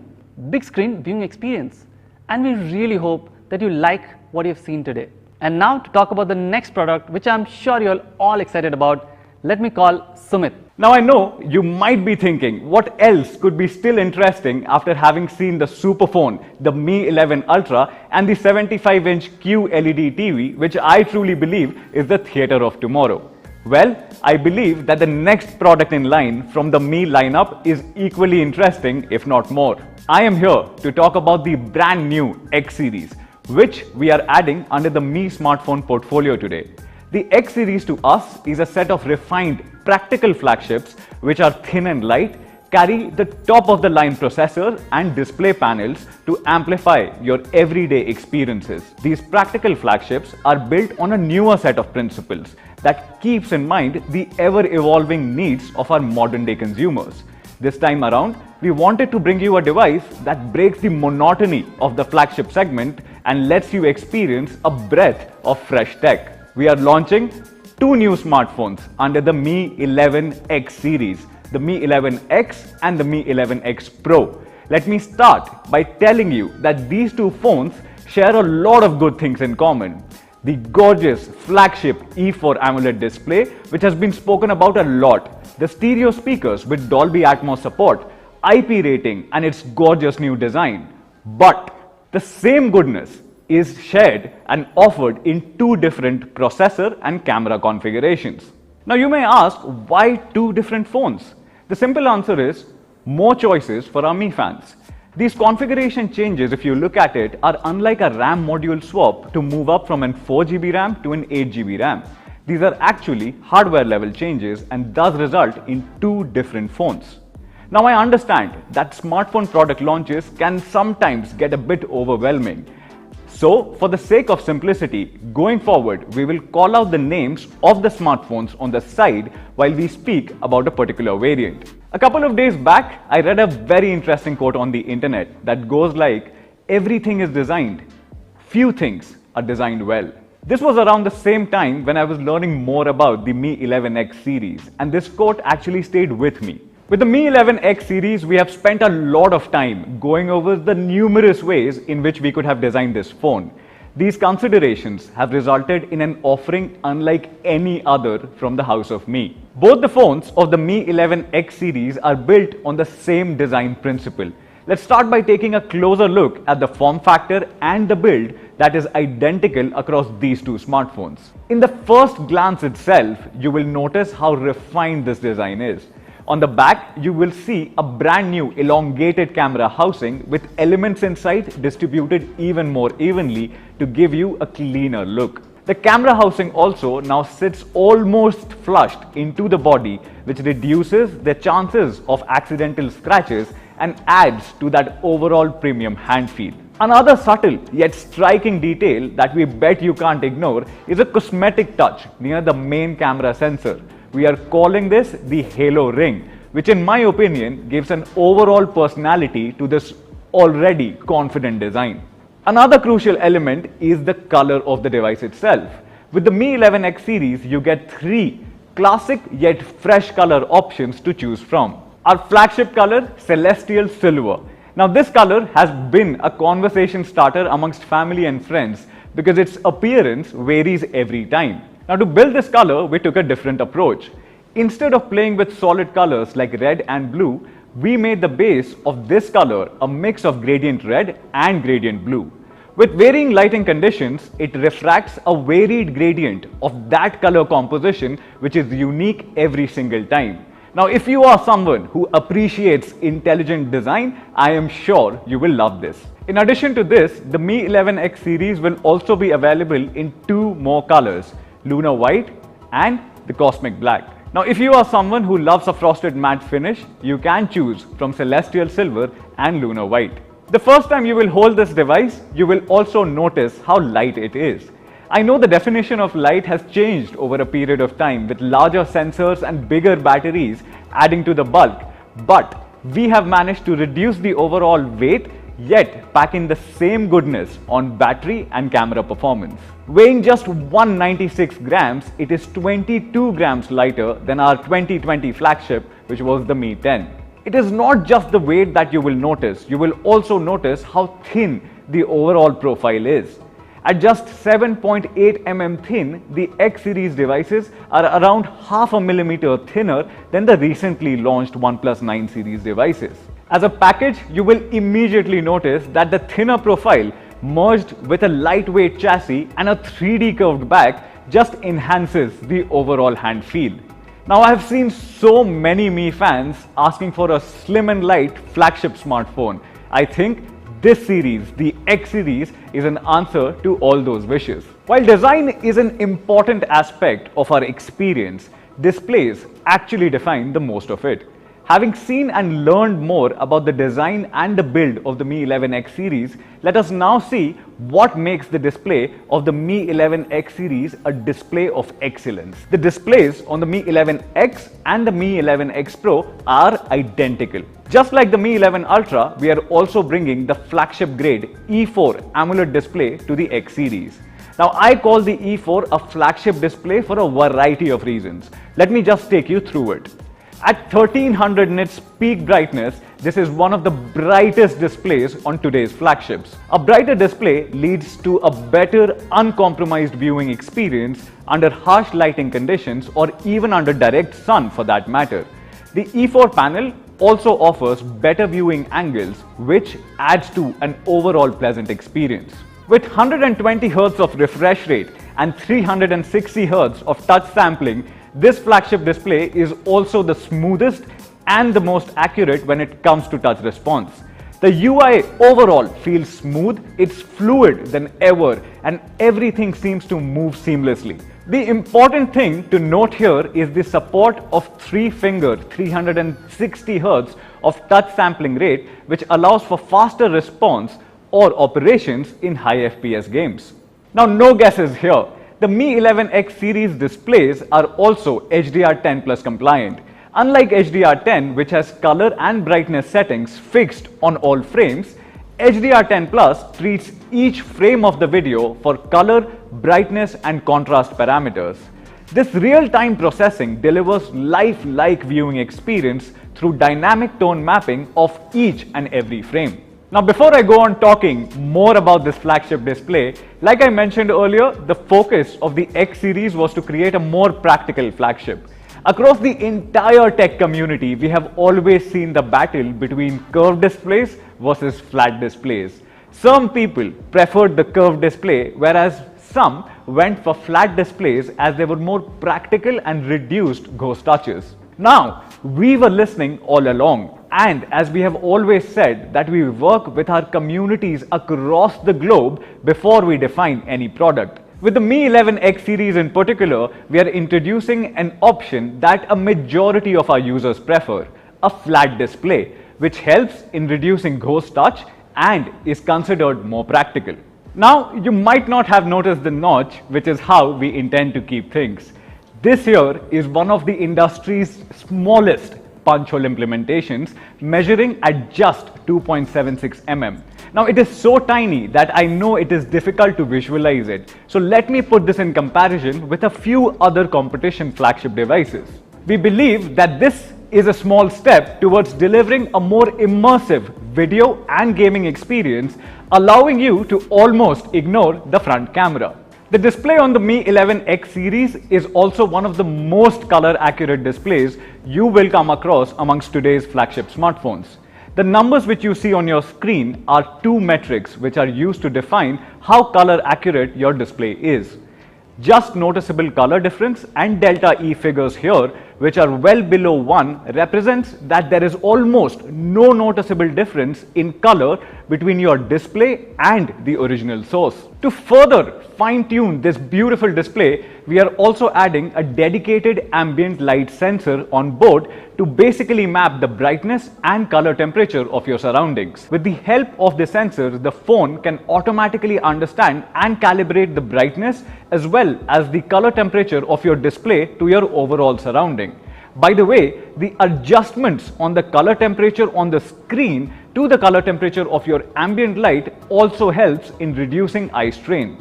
big screen viewing experience. And we really hope that you like what you've seen today. And now to talk about the next product, which I'm sure you're all excited about, let me call Sumit. Now I know you might be thinking, what else could be still interesting after having seen the super phone, the Mi 11 Ultra and the 75-inch QLED TV, which I truly believe is the theatre of tomorrow. Well, I believe that the next product in line from the Mi lineup is equally interesting, if not more. I am here to talk about the brand new X series, which we are adding under the Mi smartphone portfolio today. The X series to us is a set of refined, practical flagships which are thin and light, carry the top of the line processor and display panels to amplify your everyday experiences. These practical flagships are built on a newer set of principles that keeps in mind the ever-evolving needs of our modern-day consumers. This time around, we wanted to bring you a device that breaks the monotony of the flagship segment and lets you experience a breath of fresh tech. We are launching two new smartphones under the Mi 11 X series, the Mi 11 X and the Mi 11 X Pro. Let me start by telling you that these two phones share a lot of good things in common. The gorgeous flagship E4 AMOLED display, which has been spoken about a lot, the stereo speakers with Dolby Atmos support, IP rating and its gorgeous new design. But the same goodness is shared and offered in two different processor and camera configurations. Now you may ask, why two different phones? The simple answer is more choices for our Mi fans. These configuration changes, if you look at it, are unlike a RAM module swap to move up from an 4GB RAM to an 8GB RAM. These are actually hardware level changes and thus result in two different phones. Now I understand that smartphone product launches can sometimes get a bit overwhelming. So, for the sake of simplicity, going forward, we will call out the names of the smartphones on the side while we speak about a particular variant. A couple of days back, I read a very interesting quote on the internet that goes like, "Everything is designed. Few things are designed well." This was around the same time when I was learning more about the Mi 11X series, and this quote actually stayed with me. With the Mi 11X series, we have spent a lot of time going over the numerous ways in which we could have designed this phone. These considerations have resulted in an offering unlike any other from the house of Mi. Both the phones of the Mi 11X series are built on the same design principle. Let's start by taking a closer look at the form factor and the build that is identical across these two smartphones. In the first glance itself, you will notice how refined this design is. On the back, you will see a brand new elongated camera housing with elements inside distributed even more evenly to give you a cleaner look. The camera housing also now sits almost flushed into the body, which reduces the chances of accidental scratches and adds to that overall premium hand feel. Another subtle yet striking detail that we bet you can't ignore is a cosmetic touch near the main camera sensor. We are calling this the halo ring, which in my opinion gives an overall personality to this already confident design. Another crucial element is the color of the device itself. With the Mi 11X series, you get three classic yet fresh color options to choose from. Our flagship color, Celestial Silver. Now this color has been a conversation starter amongst family and friends because its appearance varies every time. Now to build this color, we took a different approach. Instead of playing with solid colors like red and blue, we made the base of this color a mix of gradient red and gradient blue. With varying lighting conditions, it refracts a varied gradient of that color composition which is unique every single time. Now, if you are someone who appreciates intelligent design, I am sure you will love this. In addition to this, the Mi 11X series will also be available in two more colors, Lunar White and the Cosmic Black. Now, if you are someone who loves a frosted matte finish, you can choose from Celestial Silver and Lunar White. The first time you will hold this device, you will also notice how light it is. I know the definition of light has changed over a period of time with larger sensors and bigger batteries adding to the bulk, but we have managed to reduce the overall weight yet pack in the same goodness on battery and camera performance. Weighing just 196 grams, it is 22 grams lighter than our 2020 flagship, which was the Mi 10. It is not just the weight that you will notice, you will also notice how thin the overall profile is. At just 7.8 mm thin, the X series devices are around half a millimeter thinner than the recently launched OnePlus 9 series devices. As a package, you will immediately notice that the thinner profile merged with a lightweight chassis and a 3D curved back just enhances the overall hand feel. Now, I have seen so many Mi fans asking for a slim and light flagship smartphone. I think this series, the X series, is an answer to all those wishes. While design is an important aspect of our experience, displays actually define the most of it. Having seen and learned more about the design and the build of the Mi 11X series, let us now see what makes the display of the Mi 11X series a display of excellence. The displays on the Mi 11X and the Mi 11X Pro are identical. Just like the Mi 11 Ultra, we are also bringing the flagship grade E4 AMOLED display to the X series. Now, I call the E4 a flagship display for a variety of reasons. Let me just take you through it. At 1300 nits peak brightness, this is one of the brightest displays on today's flagships. A brighter display leads to a better uncompromised viewing experience under harsh lighting conditions or even under direct sun for that matter. The E4 panel also offers better viewing angles, which adds to an overall pleasant experience. With 120 Hz of refresh rate and 360 Hz of touch sampling, this flagship display is also the smoothest and the most accurate when it comes to touch response. The UI overall feels smooth, it's fluid than ever, and everything seems to move seamlessly. The important thing to note here is the support of 3-finger 360 Hz of touch sampling rate, which allows for faster response or operations in high FPS games. Now, no guesses here. The Mi 11X series displays are also HDR10 Plus compliant. Unlike HDR10, which has color and brightness settings fixed on all frames, HDR10 Plus treats each frame of the video for color, brightness and contrast parameters. This real-time processing delivers lifelike viewing experience through dynamic tone mapping of each and every frame. Now, before I go on talking more about this flagship display, like I mentioned earlier, the focus of the X series was to create a more practical flagship. Across the entire tech community, we have always seen the battle between curved displays versus flat displays. Some people preferred the curved display, whereas some went for flat displays as they were more practical and reduced ghost touches. Now, we were listening all along, and as we have always said that we work with our communities across the globe before we define any product. With the Mi 11X series in particular, we are introducing an option that a majority of our users prefer, a flat display, which helps in reducing ghost touch and is considered more practical. Now, you might not have noticed the notch, which is how we intend to keep things. This here is one of the industry's smallest punch hole implementations, measuring at just 2.76 mm. Now, it is so tiny that I know it is difficult to visualize it. So let me put this in comparison with a few other competition flagship devices. We believe that this is a small step towards delivering a more immersive video and gaming experience, allowing you to almost ignore the front camera. The display on the Mi 11X series is also one of the most color accurate displays you will come across amongst today's flagship smartphones. The numbers which you see on your screen are two metrics which are used to define how color accurate your display is. Just noticeable color difference and delta E figures here, which are well below 1, represents that there is almost no noticeable difference in color between your display and the original source. To further fine-tune this beautiful display, we are also adding a dedicated ambient light sensor on board to basically map the brightness and color temperature of your surroundings. With the help of the sensors, the phone can automatically understand and calibrate the brightness as well as the color temperature of your display to your overall surrounding. By the way, the adjustments on the color temperature on the screen to the color temperature of your ambient light also helps in reducing eye strain.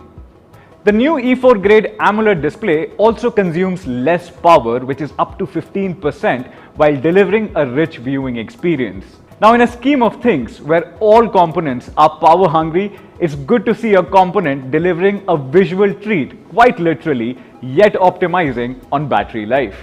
The new E4 grade AMOLED display also consumes less power, which is up to 15%, while delivering a rich viewing experience. Now, in a scheme of things where all components are power hungry, it's good to see a component delivering a visual treat, quite literally, yet optimizing on battery life.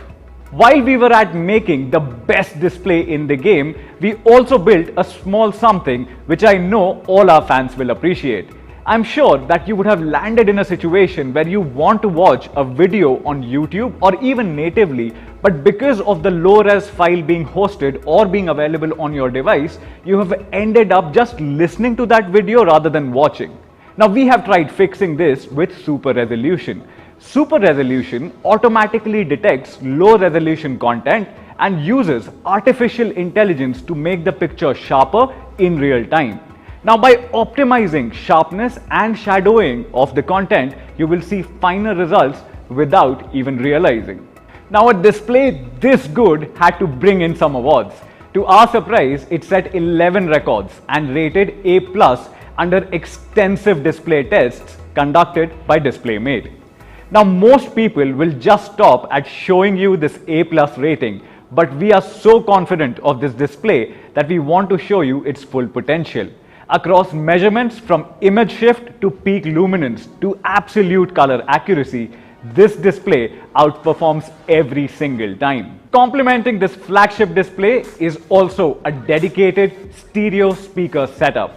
While we were at making the best display in the game, we also built a small something which I know all our fans will appreciate. I'm sure that you would have landed in a situation where you want to watch a video on YouTube or even natively, but because of the low-res file being hosted or being available on your device, you have ended up just listening to that video rather than watching. Now, we have tried fixing this with Super Resolution. Super Resolution automatically detects low-resolution content and uses artificial intelligence to make the picture sharper in real time. Now, by optimizing sharpness and shadowing of the content, you will see finer results without even realizing. Now, a display this good had to bring in some awards. To our surprise, it set 11 records and rated A+ under extensive display tests conducted by DisplayMate. Now, most people will just stop at showing you this A+ rating, but we are so confident of this display that we want to show you its full potential. Across measurements from image shift to peak luminance to absolute color accuracy, this display outperforms every single time. Complementing this flagship display is also a dedicated stereo speaker setup.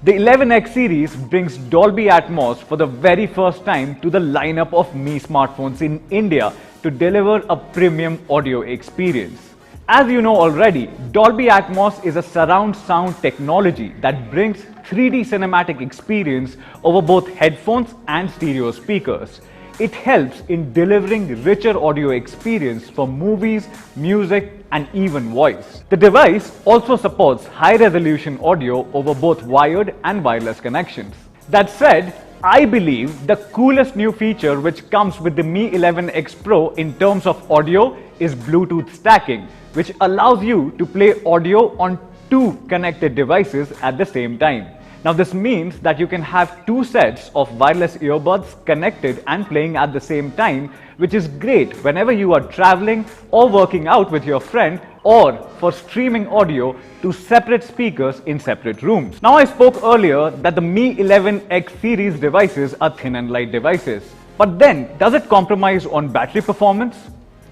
The 11X series brings Dolby Atmos for the very first time to the lineup of Mi smartphones in India to deliver a premium audio experience. As you know already, Dolby Atmos is a surround sound technology that brings 3D cinematic experience over both headphones and stereo speakers. It helps in delivering richer audio experience for movies, music, and even voice. The device also supports high-resolution audio over both wired and wireless connections. That said, I believe the coolest new feature which comes with the Mi 11X Pro in terms of audio is Bluetooth stacking, which allows you to play audio on two connected devices at the same time. Now, this means that you can have two sets of wireless earbuds connected and playing at the same time, which is great whenever you are traveling or working out with your friend, or for streaming audio to separate speakers in separate rooms. Now, I spoke earlier that the Mi 11X series devices are thin and light devices. But then, does it compromise on battery performance?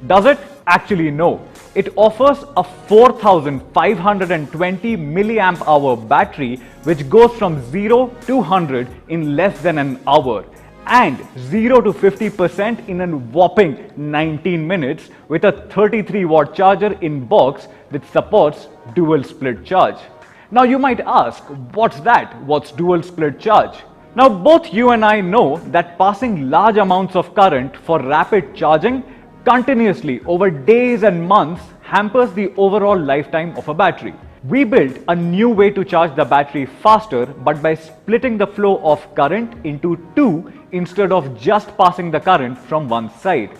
Does it? Actually, no. It offers a 4520 milliamp hour battery which goes from 0 to 100 in less than an hour and 0 to 50% in a whopping 19 minutes with a 33 watt charger in box which supports dual split charge. Now you might ask, what's that? What's dual split charge? Now both you and I know that passing large amounts of current for rapid charging continuously over days and months hampers the overall lifetime of a battery. We built a new way to charge the battery faster, but by splitting the flow of current into two instead of just passing the current from one side.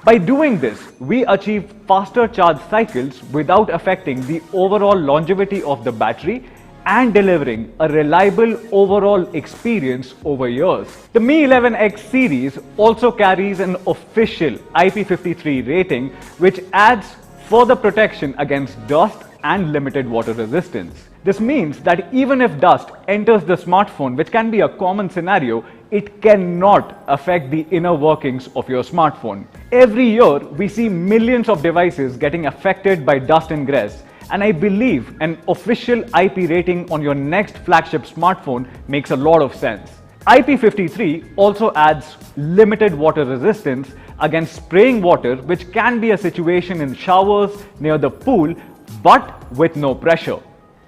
By doing this, we achieve faster charge cycles without affecting the overall longevity of the battery and delivering a reliable overall experience over years. The Mi 11X series also carries an official IP53 rating, which adds further protection against dust and limited water resistance. This means that even if dust enters the smartphone, which can be a common scenario, it cannot affect the inner workings of your smartphone. Every year, we see millions of devices getting affected by dust ingress, and I believe an official IP rating on your next flagship smartphone makes a lot of sense. IP53 also adds limited water resistance, against spraying water, which can be a situation in showers, near the pool, but with no pressure.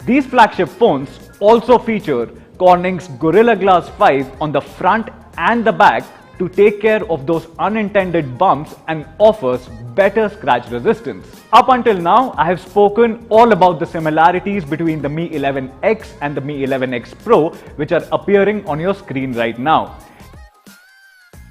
These flagship phones also feature Corning's Gorilla Glass 5 on the front and the back to take care of those unintended bumps and offers better scratch resistance. Up until now, I have spoken all about the similarities between the Mi 11X and the Mi 11X Pro, which are appearing on your screen right now.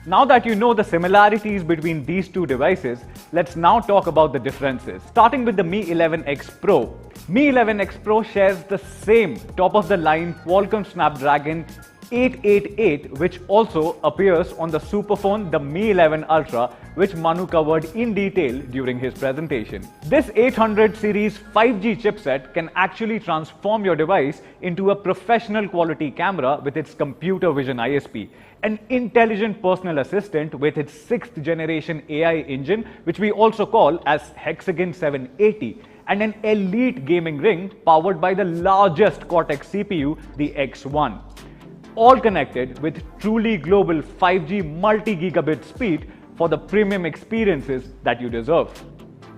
Now that you know the similarities between these two devices, let's now talk about the differences. Starting with the Mi 11X Pro. Mi 11X Pro shares the same top-of-the-line Qualcomm Snapdragon 888, which also appears on the superphone, the Mi 11 Ultra, which Manu covered in detail during his presentation. This 800 series 5G chipset can actually transform your device into a professional quality camera with its computer vision ISP, an intelligent personal assistant with its 6th generation AI engine, which we also call as Hexagon 780, and an elite gaming ring powered by the largest Cortex CPU, the X1. All connected with truly global 5G multi-gigabit speed for the premium experiences that you deserve.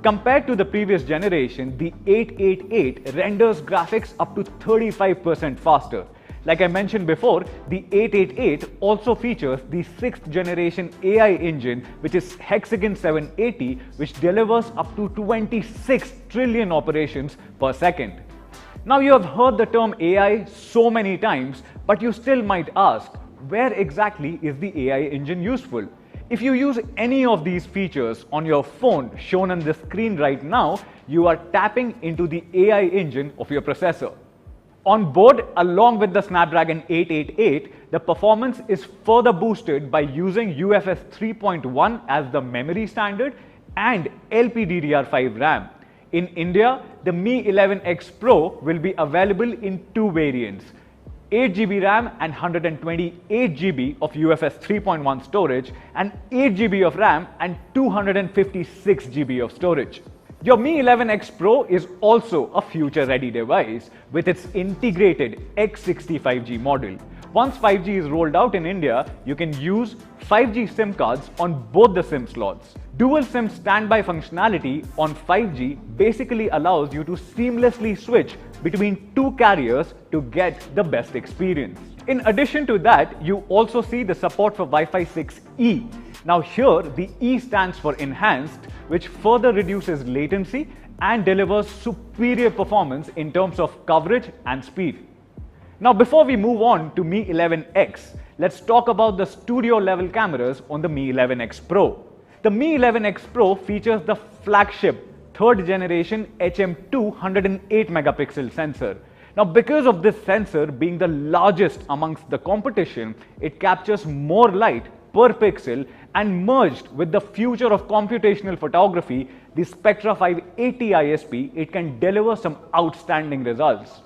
Compared to the previous generation, the 888 renders graphics up to 35% faster. Like I mentioned before, the 888 also features the 6th generation AI engine, which is Hexagon 780, which delivers up to 26 trillion operations per second. Now, you have heard the term AI so many times, but you still might ask, where exactly is the AI engine useful? If you use any of these features on your phone shown on the screen right now, you are tapping into the AI engine of your processor. On board, along with the Snapdragon 888, the performance is further boosted by using UFS 3.1 as the memory standard and LPDDR5 RAM. In India, the Mi 11X Pro will be available in two variants, 8GB RAM and 128GB of UFS 3.1 storage, and 8GB of RAM and 256GB of storage. Your Mi 11X Pro is also a future-ready device with its integrated X65G model. Once 5G is rolled out in India, you can use 5G SIM cards on both the SIM slots. Dual SIM standby functionality on 5G basically allows you to seamlessly switch between two carriers to get the best experience. In addition to that, you also see the support for Wi-Fi 6E. Now here, the E stands for enhanced, which further reduces latency and delivers superior performance in terms of coverage and speed. Now, before we move on to Mi 11X, let's talk about the studio level cameras on the Mi 11X Pro. The Mi 11X Pro features the flagship 3rd generation HM2 108 megapixel sensor. Now, because of this sensor being the largest amongst the competition, it captures more light per pixel, and merged with the future of computational photography, the Spectra 580 ISP, it can deliver some outstanding results.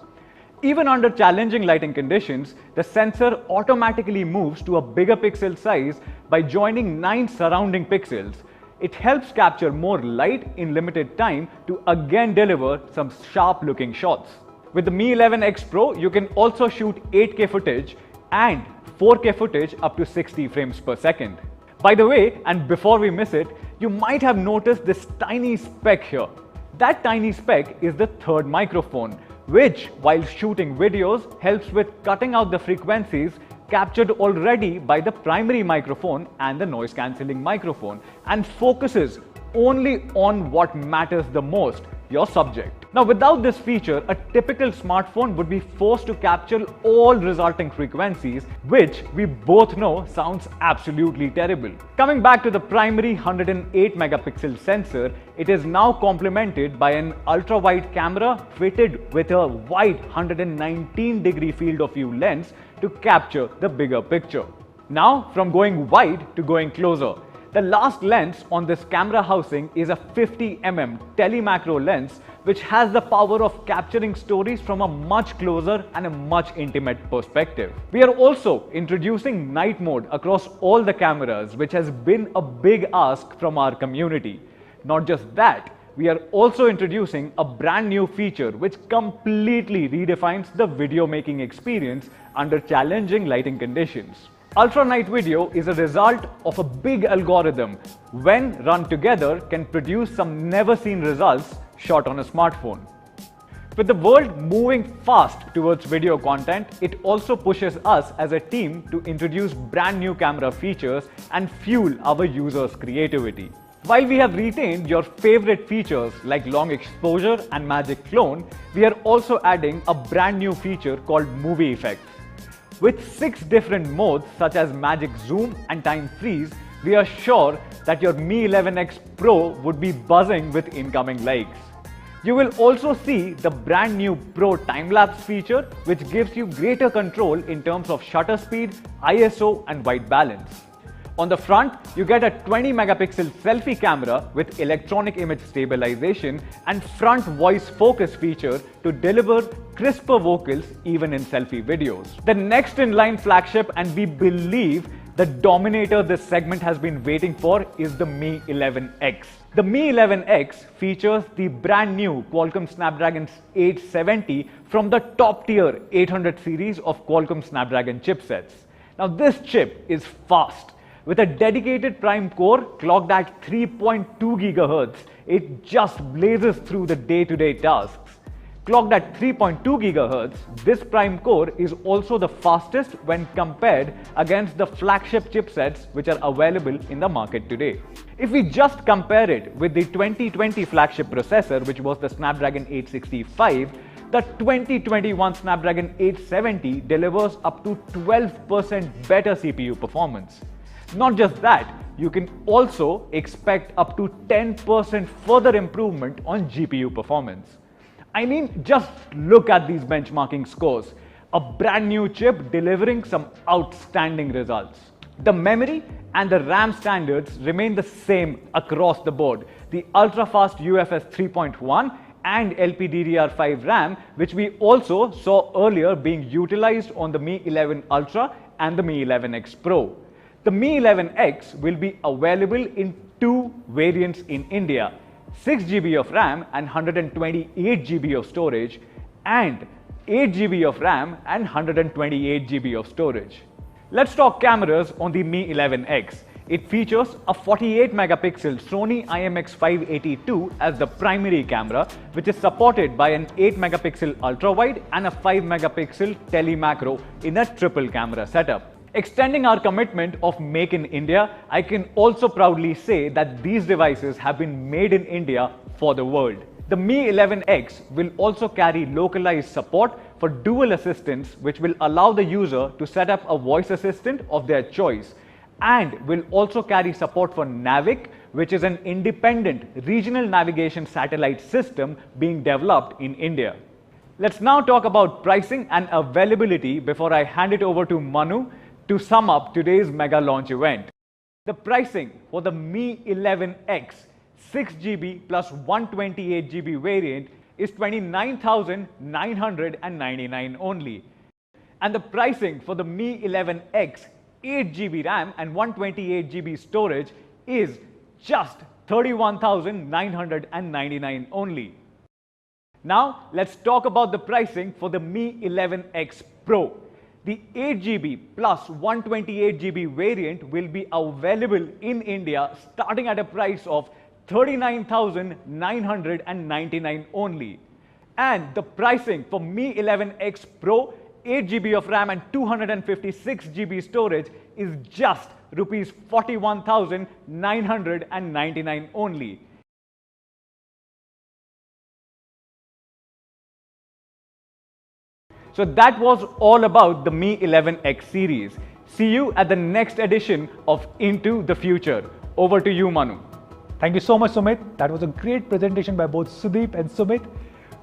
Even under challenging lighting conditions, the sensor automatically moves to a bigger pixel size by joining 9 surrounding pixels. It helps capture more light in limited time to again deliver some sharp looking shots. With the Mi 11X Pro, you can also shoot 8K footage and 4K footage up to 60 frames per second. By the way, and before we miss it, you might have noticed this tiny speck here. That tiny speck is the 3rd microphone, which, while shooting videos, helps with cutting out the frequencies captured already by the primary microphone and the noise cancelling microphone, and focuses only on what matters the most, your subject. Now, without this feature, a typical smartphone would be forced to capture all resulting frequencies, which we both know sounds absolutely terrible. Coming back to the primary 108 megapixel sensor, it is now complemented by an ultra-wide camera fitted with a wide 119-degree field of view lens to capture the bigger picture. Now, from going wide to going closer. The last lens on this camera housing is a 50mm telemacro lens, which has the power of capturing stories from a much closer and a much intimate perspective. We are also introducing night mode across all the cameras, which has been a big ask from our community. Not just that, we are also introducing a brand new feature which completely redefines the video making experience under challenging lighting conditions. Ultra night video is a result of a big algorithm when run together can produce some never seen results shot on a smartphone. With the world moving fast towards video content, it also pushes us as a team to introduce brand new camera features and fuel our users' creativity. While we have retained your favorite features like long exposure and magic clone, we are also adding a brand new feature called movie effects. With 6 different modes such as magic zoom and time freeze, we are sure that your Mi 11X Pro would be buzzing with incoming likes. You will also see the brand new Pro time-lapse feature, which gives you greater control in terms of shutter speed, ISO and white balance. On the front, you get a 20 megapixel selfie camera with electronic image stabilization and front voice focus feature to deliver crisper vocals even in selfie videos. The next in line flagship, and we believe the dominator this segment has been waiting for, is the Mi 11X. The Mi 11X features the brand new Qualcomm Snapdragon 870 from the top tier 800 series of Qualcomm Snapdragon chipsets. Now this chip is fast. With a dedicated prime core clocked at 3.2 GHz, it just blazes through the day-to-day tasks. Clocked at 3.2 GHz, this prime core is also the fastest when compared against the flagship chipsets which are available in the market today. If we just compare it with the 2020 flagship processor, which was the Snapdragon 865, the 2021 Snapdragon 870 delivers up to 12% better CPU performance. Not just that, you can also expect up to 10% further improvement on GPU performance. I mean, just look at these benchmarking scores. A brand new chip delivering some outstanding results. The memory and the RAM standards remain the same across the board. The ultra-fast UFS 3.1 and LPDDR5 RAM, which we also saw earlier being utilized on the Mi 11 Ultra and the Mi 11X Pro. The Mi 11X will be available in 2 variants in India: 6 GB of RAM and 128 GB of storage, and 8 GB of RAM and 128 GB of storage. Let's talk cameras on the Mi 11X. It features a 48 megapixel Sony IMX582 as the primary camera, which is supported by an 8 megapixel ultra-wide and a 5 megapixel tele-macro in a triple camera setup. Extending our commitment of Make in India, I can also proudly say that these devices have been made in India for the world. The Mi 11X will also carry localized support for dual assistants, which will allow the user to set up a voice assistant of their choice, and will also carry support for Navic, which is an independent regional navigation satellite system being developed in India. Let's now talk about pricing and availability before I hand it over to Manu to sum up today's mega launch event. The pricing for the Mi 11X 6GB plus 128GB variant is 29,999 only. And the pricing for the Mi 11X 8GB RAM and 128GB storage is just 31,999 only. Now let's talk about the pricing for the Mi 11X Pro. The 8GB plus 128GB variant will be available in India starting at a price of 39,999 only. And the pricing for Mi 11X Pro, 8GB of RAM and 256GB storage is just rupees 41,999 only. So that was all about the Mi 11X series. See you at the next edition of Into the Future. Over to you, Manu. Thank you so much, Sumit. That was a great presentation by both Sudeep and Sumit.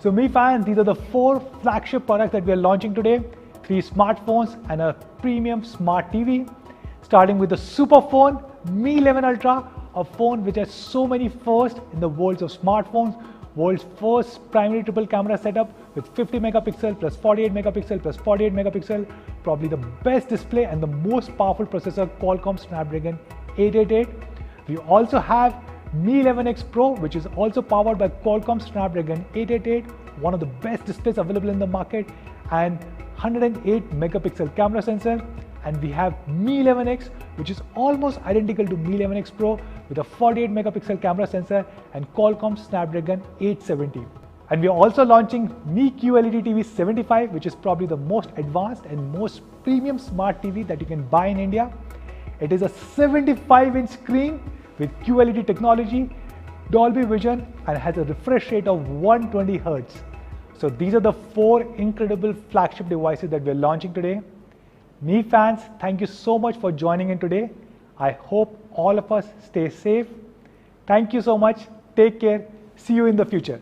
So Mi fans, these are the 4 flagship products that we are launching today. 3 smartphones and a premium smart TV. Starting with the super phone, Mi 11 Ultra, a phone which has so many firsts in the world of smartphones. World's first primary triple camera setup with 50 megapixel plus 48 megapixel plus 48 megapixel, probably the best display and the most powerful processor, Qualcomm Snapdragon 888. We also have Mi 11X Pro, which is also powered by Qualcomm Snapdragon 888, one of the best displays available in the market, and 108 megapixel camera sensor. and we have Mi 11X, which is almost identical to Mi 11X Pro with a 48 megapixel camera sensor and Qualcomm Snapdragon 870. And we are also launching Mi QLED TV 75, which is probably the most advanced and most premium smart TV that you can buy in India. It is a 75-inch screen with QLED technology, Dolby Vision, and has a refresh rate of 120 Hz. So these are the 4 incredible flagship devices that we're launching today. Mi fans, thank you so much for joining in today. I hope all of us stay safe. Thank you so much. Take care. See you in the future.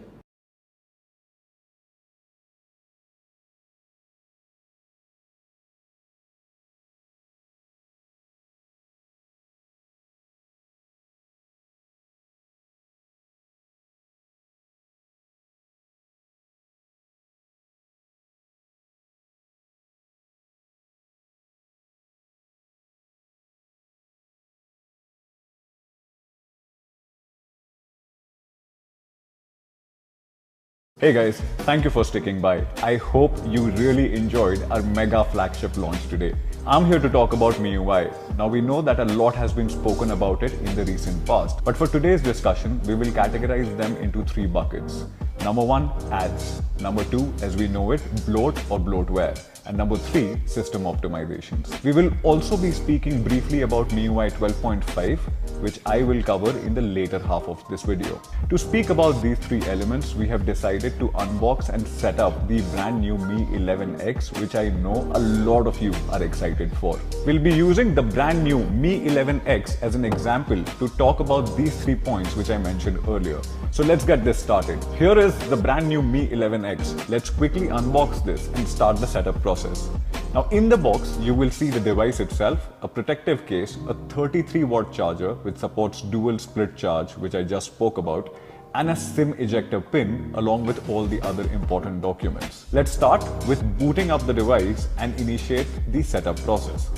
Hey guys, thank you for sticking by. I hope you really enjoyed our mega flagship launch today. I'm here to talk about MIUI. Now we know that a lot has been spoken about it in the recent past, but for today's discussion, we will categorize them into 3 buckets. Number 1, ads. Number 2, as we know it, bloat or bloatware. And number 3, system optimizations. We will also be speaking briefly about MIUI 12.5, which I will cover in the later half of this video. To speak about these 3 elements, we have decided to unbox and set up the brand new Mi 11X, which I know a lot of you are excited for. We'll be using the brand new Mi 11X as an example to talk about these 3 points which I mentioned earlier. So let's get this started. Here is the brand new Mi 11X. Let's quickly unbox this and start the setup process. Now in the box, you will see the device itself, a protective case, a 33-watt charger which supports dual split charge, which I just spoke about, and a SIM ejector pin along with all the other important documents. Let's start with booting up the device and initiate the setup process.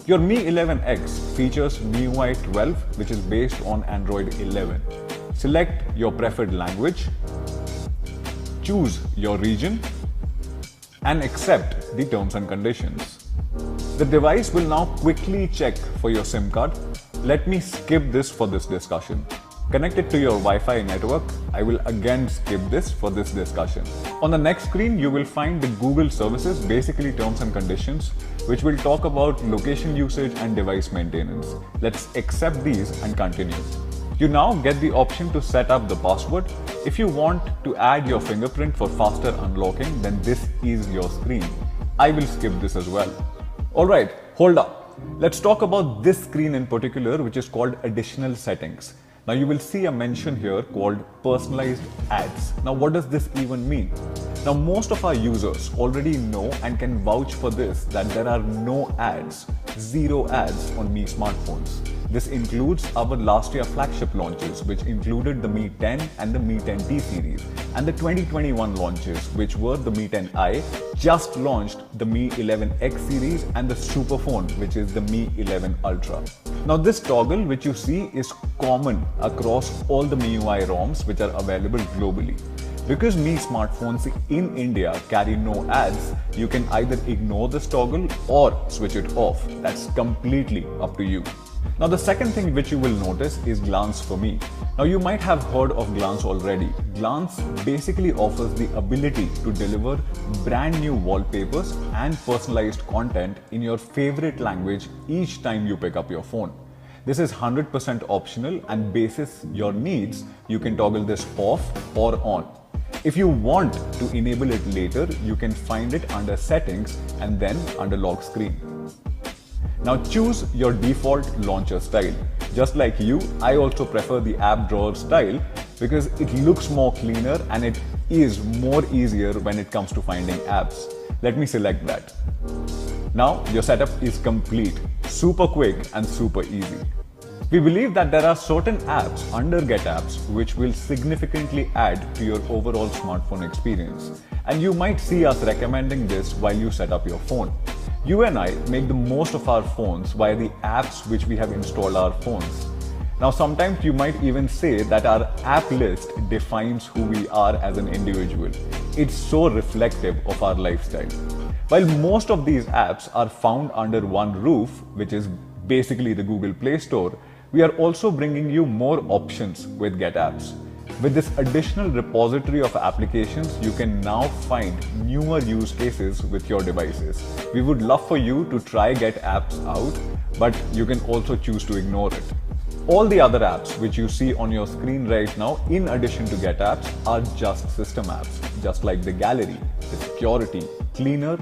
Your Mi 11X features MIUI 12, which is based on Android 11. Select your preferred language, choose your region, and accept the terms and conditions. The device will now quickly check for your SIM card. Let me skip this for this discussion. Connect it to your Wi-Fi network. I will again skip this for this discussion. On the next screen, you will find the Google services, basically terms and conditions, which will talk about location usage and device maintenance. Let's accept these and continue. You now get the option to set up the password. If you want to add your fingerprint for faster unlocking, then this is your screen. I will skip this as well. Alright, hold up. Let's talk about this screen in particular, which is called additional settings. Now you will see a mention here called personalized ads. Now what does this even mean? Now most of our users already know and can vouch for this, that there are no ads, 0 ads on Mi smartphones. This includes our last year flagship launches, which included the Mi 10 and the Mi 10T series, and the 2021 launches, which were the Mi 10i, just launched the Mi 11X series, and the super phone, which is the Mi 11 Ultra. Now this toggle which you see is common across all the MIUI ROMs which are available globally. Because Mi smartphones in India carry no ads, you can either ignore this toggle or switch it off. That's completely up to you. Now the second thing which you will notice is Glance for Me. Now you might have heard of Glance already. Glance basically offers the ability to deliver brand new wallpapers and personalized content in your favorite language each time you pick up your phone. This is 100% optional, and basis your needs, you can toggle this off or on. If you want to enable it later, you can find it under Settings and then under Lock Screen. Now choose your default launcher style. Just like you, I also prefer the app drawer style because it looks more cleaner and it is more easier when it comes to finding apps. Let me select that. Now your setup is complete, super quick and super easy. We believe that there are certain apps under Get Apps which will significantly add to your overall smartphone experience. And you might see us recommending this while you set up your phone. You and I make the most of our phones via the apps which we have installed our phones. Now sometimes you might even say that our app list defines who we are as an individual. It's so reflective of our lifestyle. While most of these apps are found under one roof, which is basically the Google Play Store, we are also bringing you more options with Get Apps. With this additional repository of applications, you can now find newer use cases with your devices. We would love for you to try Get Apps out, but you can also choose to ignore it. All the other apps which you see on your screen right now, in addition to Get Apps, are just system apps, just like the Gallery, the Security, Cleaner,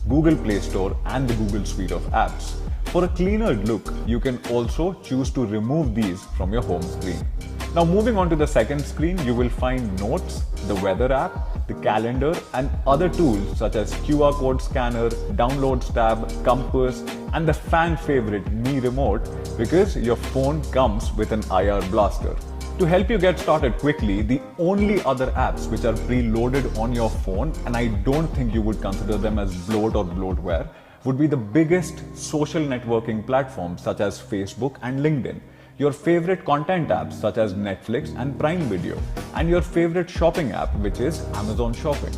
Google Play Store, and the Google Suite of apps. For a cleaner look, you can also choose to remove these from your home screen. Now moving on to the second screen, you will find Notes, the Weather app, the Calendar, and other tools such as QR code scanner, Downloads tab, Compass, and the fan favorite Mi Remote, because your phone comes with an IR blaster. To help you get started quickly, the only other apps which are preloaded on your phone, and I don't think you would consider them as bloat or bloatware, would be the biggest social networking platforms such as Facebook and LinkedIn, your favorite content apps such as Netflix and Prime Video, and your favorite shopping app, which is Amazon Shopping.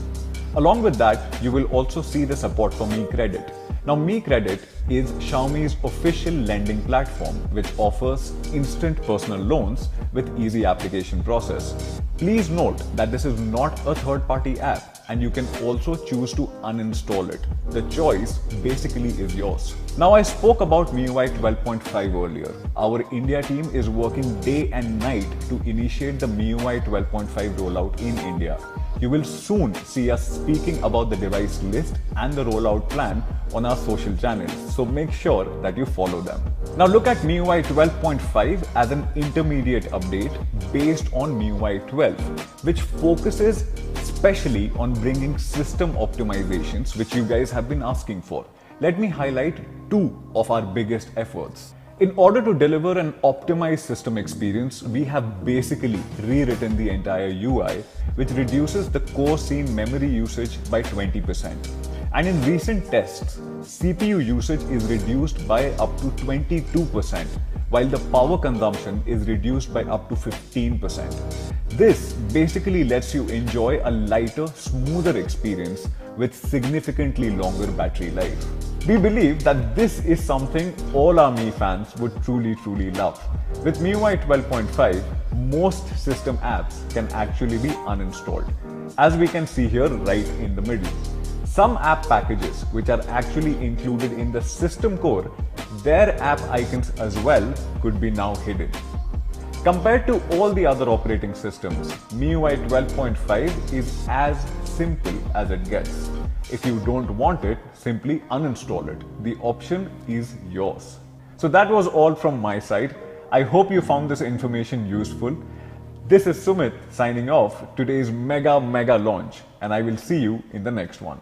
Along with that, you will also see the support for Mi Credit. Now, Mi Credit is Xiaomi's official lending platform, which offers instant personal loans with easy application process. Please note that this is not a third-party app, and you can also choose to uninstall it. The choice basically is yours. Now, I spoke about MIUI 12.5 earlier. Our India team is working day and night to initiate the MIUI 12.5 rollout in India. You will soon see us speaking about the device list and the rollout plan on our social channels, so make sure that you follow them. Now look at MIUI 12.5 as an intermediate update based on MIUI 12, which focuses especially on bringing system optimizations, which you guys have been asking for. Let me highlight two of our biggest efforts. In order to deliver an optimized system experience, we have basically rewritten the entire UI, which reduces the core scene memory usage by 20%. And in recent tests, CPU usage is reduced by up to 22%, while the power consumption is reduced by up to 15%. This basically lets you enjoy a lighter, smoother experience with significantly longer battery life. We believe that this is something all our Mi fans would truly love. With MIUI 12.5, most system apps can actually be uninstalled, as we can see here right in the middle. Some app packages which are actually included in the system core, their app icons as well could be now hidden. Compared to all the other operating systems, MIUI 12.5 is as simple as it gets. If you don't want it, simply uninstall it. The option is yours. So that was all from my side. I hope you found this information useful. This is Sumit signing off today's mega launch, and I will see you in the next one.